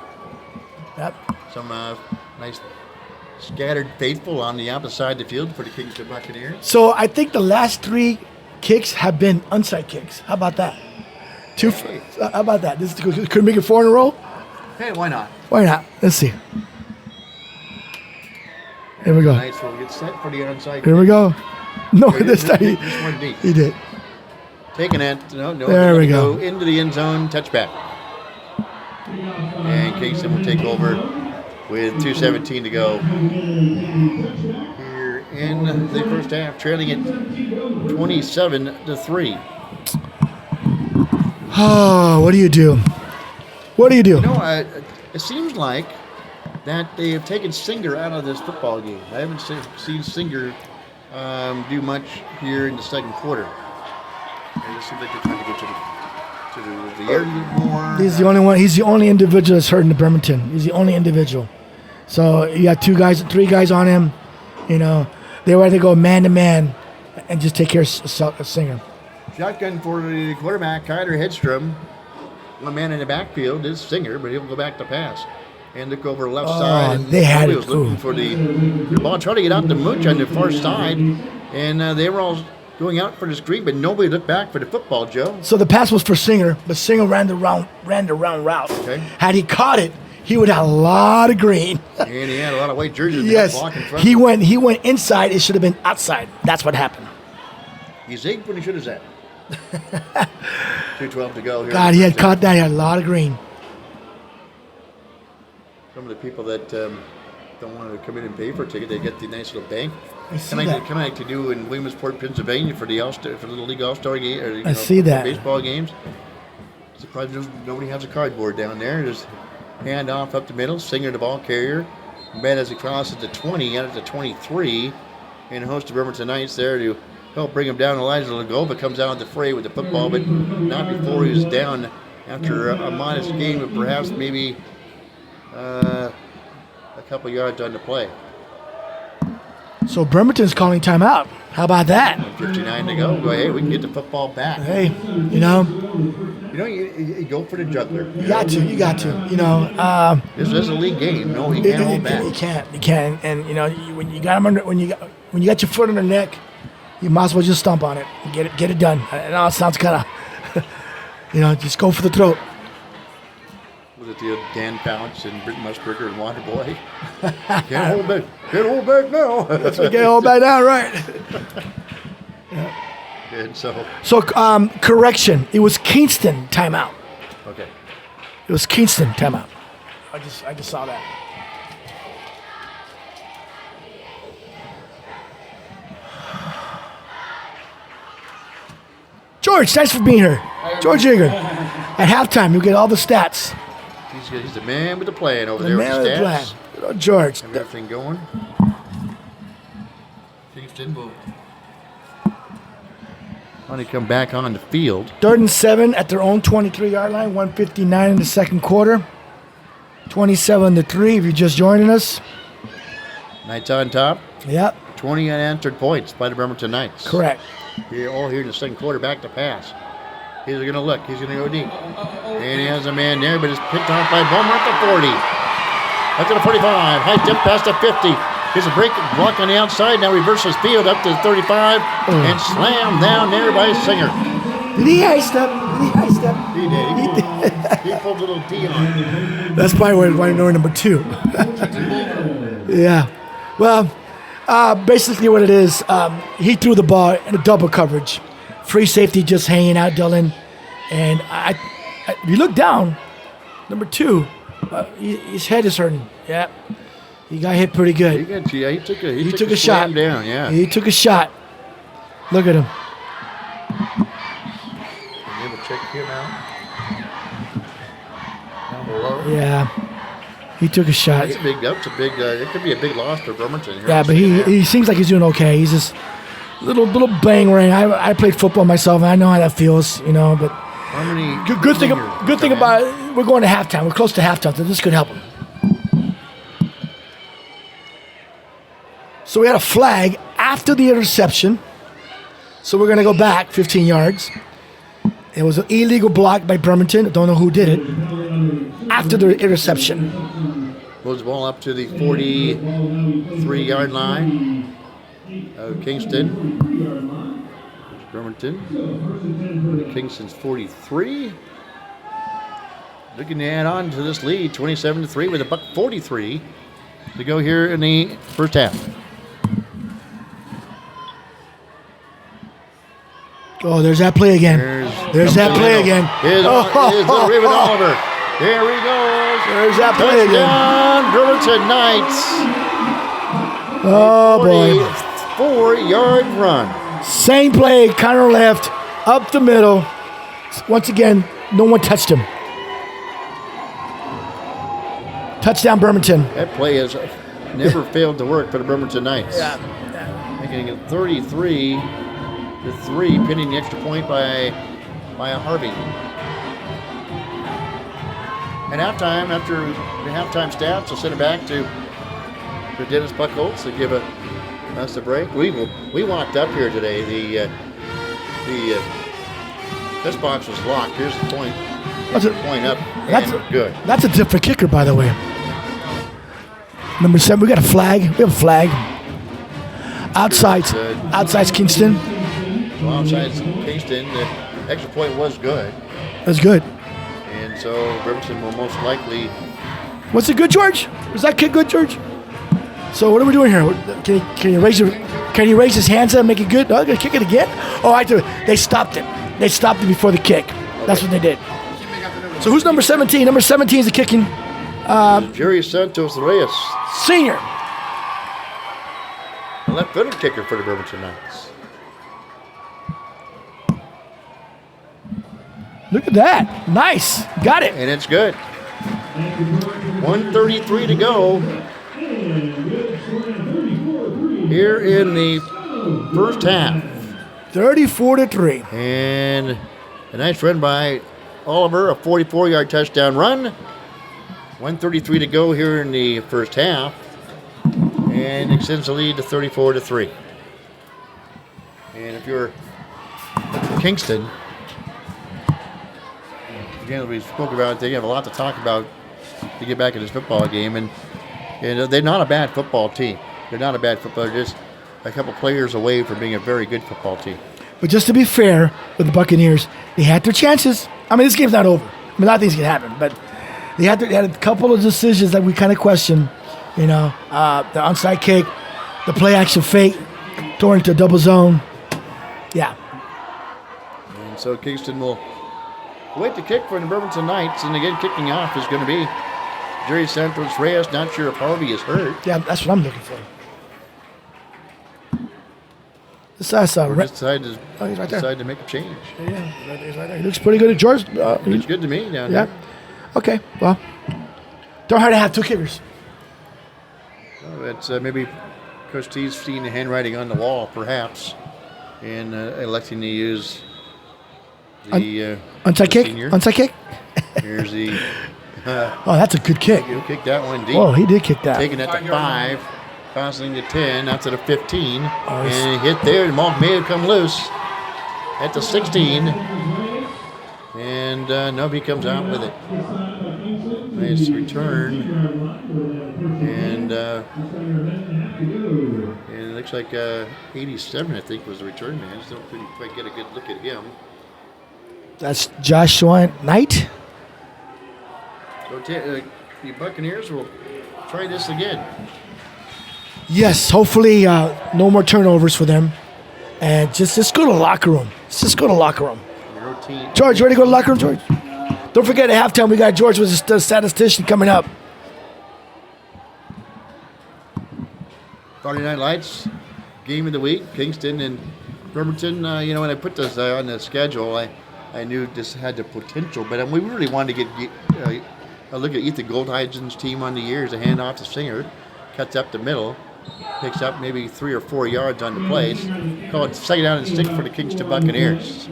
Yep. Some nice scattered faithful on the opposite side of the field for the Kingston Buccaneers. So I think the last 3 kicks have been onside kicks. How about that? How about that? Could we make it 4 in a row? Hey, why not? Why not? Let's see. Here we go. Nice. We'll get set for the onside. Here we go. No, this time he did. Taking it. No. There we go. Into the end zone. Touchback. And Kingston will take over with 2:17 to go here in the first half, trailing it 27-3. Oh, what do you do? What do you do? You know, it seems like that they have taken Singer out of this football game. I haven't seen Singer do much here in the second quarter. It just seems like they're trying to get to the air a little more. He's the only one. He's the only individual that's hurt in the Bremerton. He's the only individual. So you got 3 guys on him. You know, they rather go man to man and just take care of Singer. Shotgun for the quarterback, Kyler Hedstrom. One man in the backfield is Singer, but he'll go back to pass and look over the left side. And they had he it. was looking for the ball, trying to get out the mooch on the far side, and they were all going out for the screen, but nobody looked back for the football, Joe. So the pass was for Singer, but Singer ran the round route. Okay. Had he caught it, he would have a lot of green. And he had a lot of white jerseys. Yes, in front he went inside. It should have been outside. That's what happened. He zigged when he should have zagged. 2:12 to go here. God, he had caught that. He had a lot of green. Some of the people that don't want to come in and pay for a ticket. They get the nice little bank. I see Kind that. of like to do in Williamsport, Pennsylvania for the Little League All-Star game. Or, I see that. Baseball games. Surprised nobody has a cardboard down there. Just hand off up the middle. Singer the ball carrier. Ben as he crosses the 20, out at the 23. And host of Bremerton Knights there to help bring him down. Elijah Lagova comes out of the fray with the football, but not before he was down after a modest game of perhaps maybe a couple yards on the play. So Bremerton's calling timeout. How about that? 59 to go. Go, hey, we can get the football back. Hey, you know, You go for the juggler. you got to. You know, This is a league game. No, he can't hold back. You can't. And you know, when you got him under, when you got your foot on their neck, you might as well just stomp on it and get it done. I know it sounds kind of, you know, just go for the throat. Was it the Dan Pouch and Britt Musburger and Waterboy? Can't hold back. Can't hold back now. Okay, hold back down, right? And so, Correction. It was Kingston timeout. okay. It was Kingston timeout. I just saw that. George, thanks for being here. George Yeager. At halftime, you get all the stats. He's the man with the plan over The there man with of the the plan. stats. Good old George. Have everything going. Kingston will want to come back on the field. 3rd and 7 at their own 23-yard line. 1:59 in the second quarter. 27-3. If you're just joining us. Knights on top. Yep. 20 unanswered points by the Bremerton Knights. Correct. Here, all here in the second quarter, back to pass. He's going to look. He's going to go deep. And he has a man there, but it's picked off by Bowman at the 40. Up to the 45. High tip past the 50. Gets a break block on the outside. Now reverses field up to the 35. And slammed down there by Singer. Did he high step? He did. He pulled a little D on. That's probably why I know number 2. Yeah. Well, basically what it is, he threw the ball in a double coverage. Free safety just hanging out, Dylan. And if you look down, number 2, his head is hurting. Yeah. He got hit pretty good. He took a shot. slam down, yeah. He took a shot. Look at him. Can you able to check him out? Down below. Yeah. He took a shot. That's a big, it could be a big loss for Bremerton. Yeah, but he seems like he's doing okay. He's just little bang ring. I played football myself, and I know how that feels, you know. But good thing about it, we're going to halftime. We're close to halftime, so this could help him. So we had a flag after the interception. So we're going to go back 15 yards. It was an illegal block by Bremerton. I don't know who did it. After the interception. Moves the ball up to the 43-yard line of Kingston. Bremerton. Kingston's 43. Looking to add on to this lead, 27-3 with a $1:43 to go here in the first half. Oh, there's that play again. There's that play again. Here's little Raven Oliver. Here he goes. There's that play again. Touchdown, Bremerton Knights. Oh, boy. 44-yard run. Same play, counter left, up the middle. Once again, no one touched him. Touchdown, Bremerton. That play has never failed to work for the Bremerton Knights. Yeah. Making it 33-3, pinning the extra point by a Harvey. At halftime, after the halftime stats, we'll send it back to Dennis Buckholz to give us a break. We walked up here today. This box was locked. Here's the point. Point up. Good. That's a different kicker, by the way. Number 7, we got a flag. We have a flag. Outside's Kingston. Well, outside Kingston, the extra point was good. That's good. And so Bremerton will most likely. Was it good, George? Was that kick good, George? So what are we doing here? Can you raise his hands up and make it good? Oh, gonna kick it again? Oh, I do. They stopped it. They stopped it before the kick. That's what they did. So who's number 17? Number 17 is the kicking. Jerry Santos Reyes. Senior. left-footed kicker for the Bremerton Knights. Look at that. Nice. Got it. And it's good. 1:33 to go here in the first half. 34-3. And a nice run by Oliver, a 44-yard touchdown run. 1:33 to go here in the first half. And extends the lead to 34-3. And if you're Kingston, again, we spoke about it, they have a lot to talk about to get back in this football game. And they're not a bad football team. They're not a bad football. They're just a couple players away from being a very good football team. But just to be fair with the Buccaneers, they had their chances. I mean, this game's not over. I mean, a lot of things can happen, but they had a couple of decisions that we kind of questioned. You know, the onside kick, the play action fake, throwing into a double zone. Yeah. And so Kingston will wait to kick for the Bremerton Knights. And again, kicking off is going to be Jerry Santos Reyes. Not sure if Harvey is hurt. Yeah, that's what I'm looking for. This guy's Decided he's right there. to make a change. Yeah, he's right there. He looks pretty good at George. Looks good to me down Yeah. here. Okay, well, don't hurt to have two kickers. Oh, it's maybe Coach T's seeing the handwriting on the wall, perhaps, and electing to use the Onside kick? senior. Onside kick? Here's the. Oh, that's a good kick. He'll kick that one deep. Oh, he did kick that. Taking it to 5, passing to 10. That's at a 15. And he hit there, and Mark may have come loose at the 16. And nobody comes out with it. Nice return. And it looks like 87, I think, was the return man. Still couldn't quite get a good look at him. That's Joshua Knight. So the Buccaneers will try this again. Yes, hopefully no more turnovers for them. And just go to the locker room. Just go to the locker room. Routine. George, you ready to go to the locker room, George? Don't forget at halftime we got George with the statistician coming up. Friday Night Lights, game of the week, Kingston and Bremerton. When I put this on the schedule, I knew this had the potential, but we really wanted to get a look at Ethan Goldheisen's team on the year as a handoff to Singer, cuts up the middle, picks up maybe 3 or 4 yards on the plays. Call it second down and stick for the Kingston Buccaneers.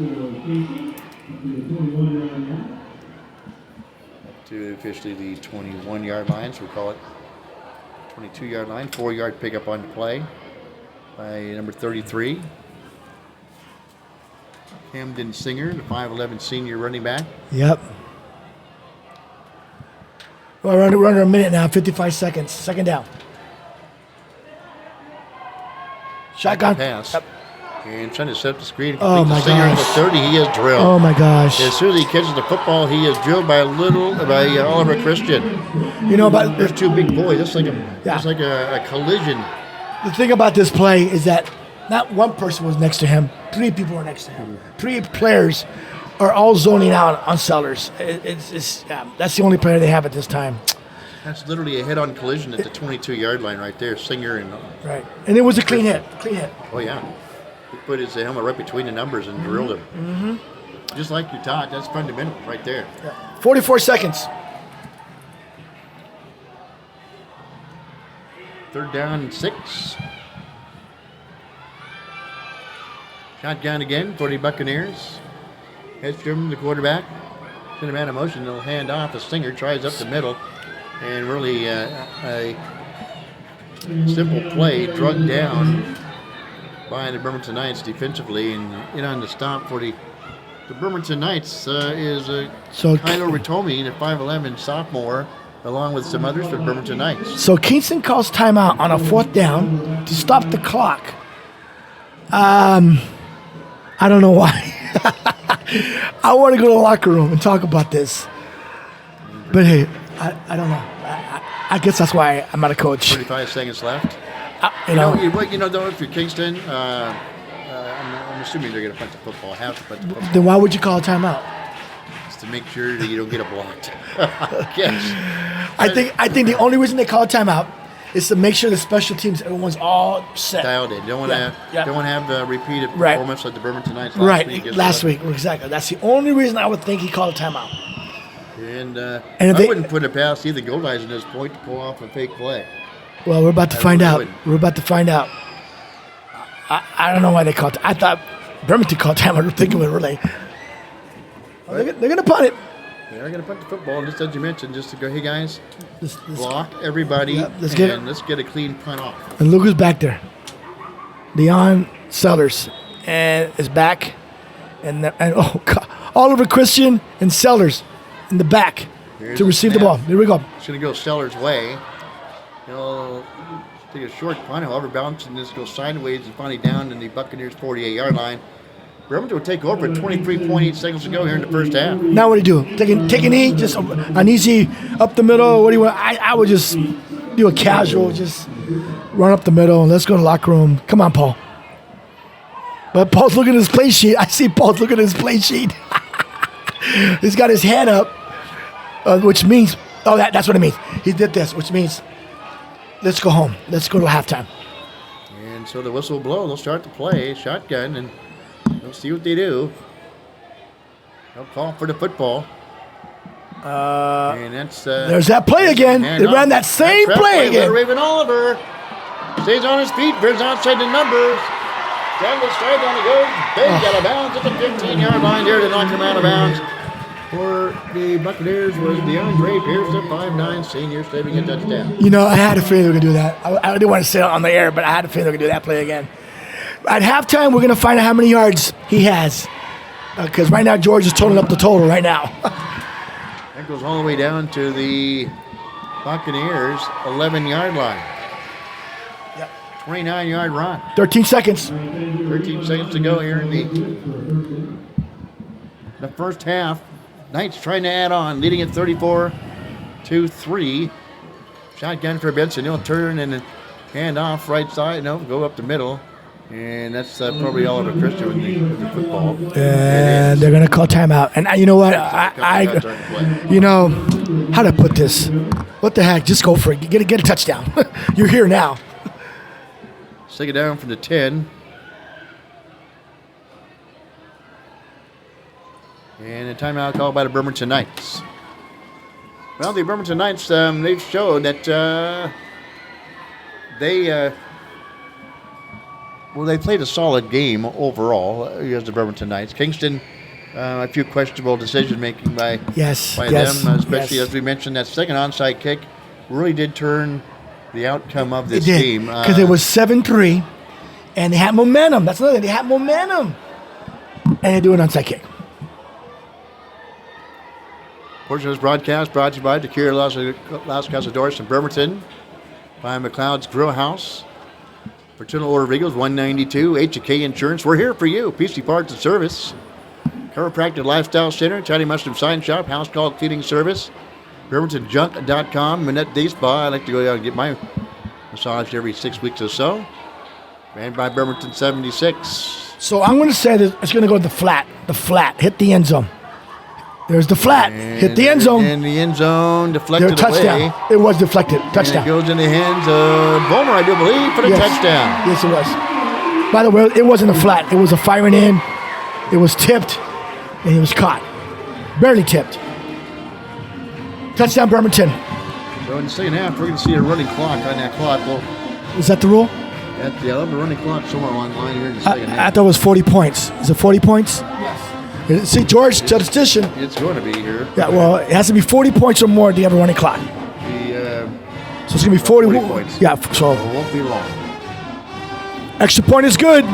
To officially the 21-yard line, so we call it 22-yard line, 4-yard pickup on the play by number 33. Camden Singer, the 5'11 senior running back. Yep. Well, we're under a minute now, 55 seconds. Second down. Shotgun Pass. Yep. And trying to set up the screen. Oh, my Singer at the gosh. 30, he is drilled. Oh, my gosh. As soon as he catches the football, he is drilled by Oliver Christian. You know, but There's two big boys. That's like a collision. the thing about this play is that not one person was next to him. 3 people were next to him. 3 players are all zoning out on Sellers. That's the only player they have at this time. That's literally a head-on collision at the 22-yard line right there. Singer and Right. And it was a clean hit. Clean hit. oh yeah, he put his helmet right between the numbers and drilled him. Mm-hmm. Just like you taught. That's fundamental right there. Yeah. 44 seconds. Third down and 6. Shotgun again for the Buccaneers. Hedstrom, the quarterback. In a man of motion, they'll hand off. The Singer tries up the middle. And really a simple play drugged down by the Bremerton Knights defensively. And in on the stop for the Bremerton Knights is Kylo Ritomi, the 5'11 sophomore, along with some others for the Bremerton Knights. So Kingston calls timeout on a 4th down to stop the clock. I don't know why. I want to go to the locker room and talk about this. But hey, I don't know. I guess that's why I'm not a coach. 35 seconds left. Though, if you're Kingston, I'm assuming they're going to punt the football. Have to punt the football. then why would you call a timeout? Just to make sure that you don't get it blocked. Yes. I think the only reason they call a timeout is to make sure the special teams, everyone's all set. Dialed in. Don't want to don't want to have a repeated Right. performance like the Bremerton Knights last week. Last week, exactly. That's the only reason I would think he called a timeout. And if I they- wouldn't put it past either goal lines at this point to pull off a fake play. Well, we're about to find really out. wouldn't. We're about to find out. I don't know why they called. I thought Bremerton called timeout. I'm thinking we're really. They're going to punt it. They're going to punt the football, just as you mentioned, just to go, hey guys, This- block everybody, Yep, let's get a clean punt off. And look who's back there. Deion Sellers and is back, and oh God, Oliver Christian and Sellers in the back Here's to the receive the snap. ball. Here we go. It's going to go Stellar's way. He'll take a short punt, however, bouncing this goes sideways and finally down in the Buccaneers' 48-yard line. Bremerton will take over at 23.8 seconds to go here in the first half. Now what do you do? Take a knee, just an easy up the middle. What do you want? I would just do a casual, just run up the middle and let's go to the locker room. Come on, Paul. But Paul's looking at his play sheet. I see Paul's looking at his play sheet. He's got his hand up, which means, that's what it means. He did this, which means let's go home. Let's go to halftime. And so the whistle will blow. They'll start the play, shotgun, and we'll see what they do. They'll call for the football. And that's There's that play again. They ran that same play again. Raven Oliver stays on his feet, veers outside the numbers. Down the sideline he goes. Big out of bounds at the 15-yard line there to knock him out of bounds. For the Buccaneers was DeAndre Pierce, the 5'9" senior, saving a touchdown. You know, I had a feeling they were going to do that. I didn't want to say it on the air, but I had a feeling they were going to do that play again. At halftime, we're going to find out how many yards he has. Because right now, George is totaling up the total right now. That goes all the way down to the Buccaneers' 11-yard line. Yep. 29-yard run. 13 seconds. 13 seconds to go here in the first half. Knights trying to add on, leading at 34-3. Shotgun for Benson. He'll turn and hand off right side. No, go up the middle. And that's probably Oliver Christian with the football. And they're going to call timeout. And you know what? You know, how to put this? What the heck? Just go for it. Get a touchdown. You're here now. Let's take it down from the 10. And a timeout called by the Bremerton Knights. Well, the Bremerton Knights, they've showed that they played a solid game overall against the Bremerton Knights. Kingston, a few questionable decision-making by them, especially as we mentioned, that second onside kick really did turn the outcome of this game. Because it was 7-3, and they had momentum. That's another thing. They had momentum. And they do an onside kick. Portion of this broadcast brought to you by Tequila Las Casadores in Bremerton, by McLeod's Grill House, Fraternal Order of Eagles 192, H&K Insurance. We're here for you. PC Parts and Service, Chiropractic Lifestyle Center, Chatty Mushroom Sign Shop, House Call Cleaning Service, BremertonJunk.com, Manette Day Spa. I like to go out and get my massage every 6 weeks or so. Ran by Bremerton 76. So I'm going to say that it's going to go to the flat. The flat. Hit the end zone. There's the flat. Hit the end zone. And the end zone deflected touchdown. away. It was deflected. Touchdown. And it goes in the hands of Bomer, I do believe, for the touchdown. Yes, it was. By the way, it wasn't a flat. It was a firing in. It was tipped, and it was caught. Barely tipped. Touchdown, Bremerton. So in the second half, we're going to see a running clock on that clock. Well, Is that the rule? I'll have a running clock somewhere online here in the second I half. thought it was 40 points. Is it 40 points? Yes. See, George, statistician. It's going to be here. Yeah, well, it has to be 40 points or more to have a running clock. The, So it's going to be 40 points. Yeah, so it won't be long. extra point is good.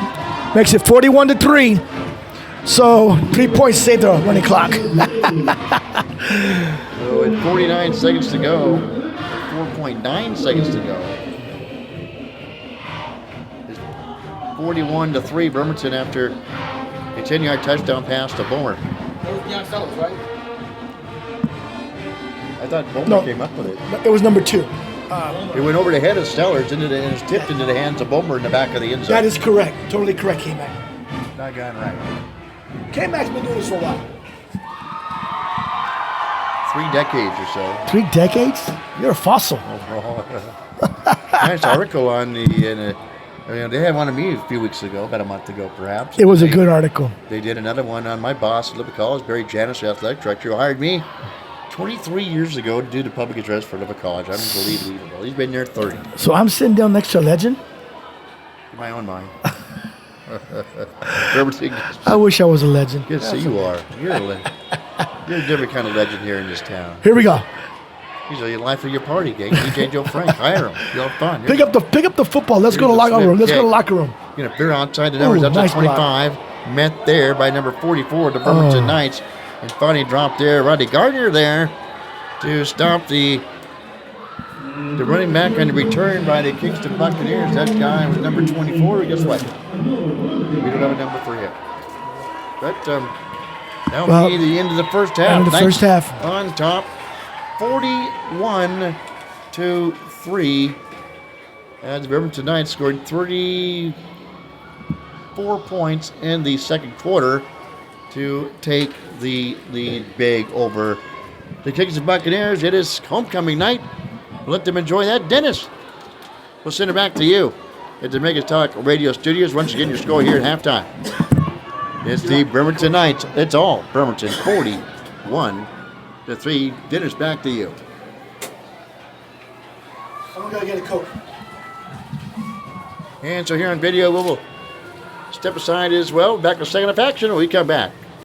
Makes it 41-3. So 3 points save the running clock. So at 49 seconds to go, 4.9 seconds to go. It's 41-3 Bremerton after a 10-yard touchdown pass to Bomer. That was Deion Sellers, right? I thought Bomer came up with it. It was number 2. It went over the head of Stellars and it was tipped into the hands of Bomer in the back of the end zone. That is correct. Totally correct, K-Mac. Not gone right. K-Mac's been doing this for a while. 3 decades or so 3 decades? You're a fossil. overall. nice article on the. They had one of me a few weeks ago, about a month ago, perhaps. It was a good article. They did another one on my boss at Lubbock College, Barry Janis, the athletic director, who hired me 23 years ago to do the public address for Lubbock College. Unbelievable. He's been there 30. So I'm sitting down next to a legend. In my own mind. Bremerton, I wish I was a legend. good to see you are. You're a legend. You're a different kind of legend here in this town. Here we go. He's the life of your party, gang. DJ Joe Frank. Hire him. You'll have fun. Pick up the football. Let's go to locker room. Let's go to locker room. You know, if they're outside the numbers, Ooh, up nice to 25. Met there by number 44, the Bremerton Knights. And funny drop there. Rodney Gardner there to stop the running back on the return by the Kingston Buccaneers. That guy was number 24. Guess what? We don't have a number for him. But that'll be the end of the first half. End of the first half. On top, 41-3. As the Bremerton Knights scored 34 points in the second quarter to take the lead big over the Kingston Buccaneers. It is homecoming night. Let them enjoy that. Dennis, we'll send it back to you at the Mega Talk Radio Studios. Once again, your score here at halftime. It's the Bremerton Knights. It's all Bremerton, 41-3. Dennis, back to you. I'm going to get a Coke. And so here on video, we'll step aside as well. Back to second half action when we come back.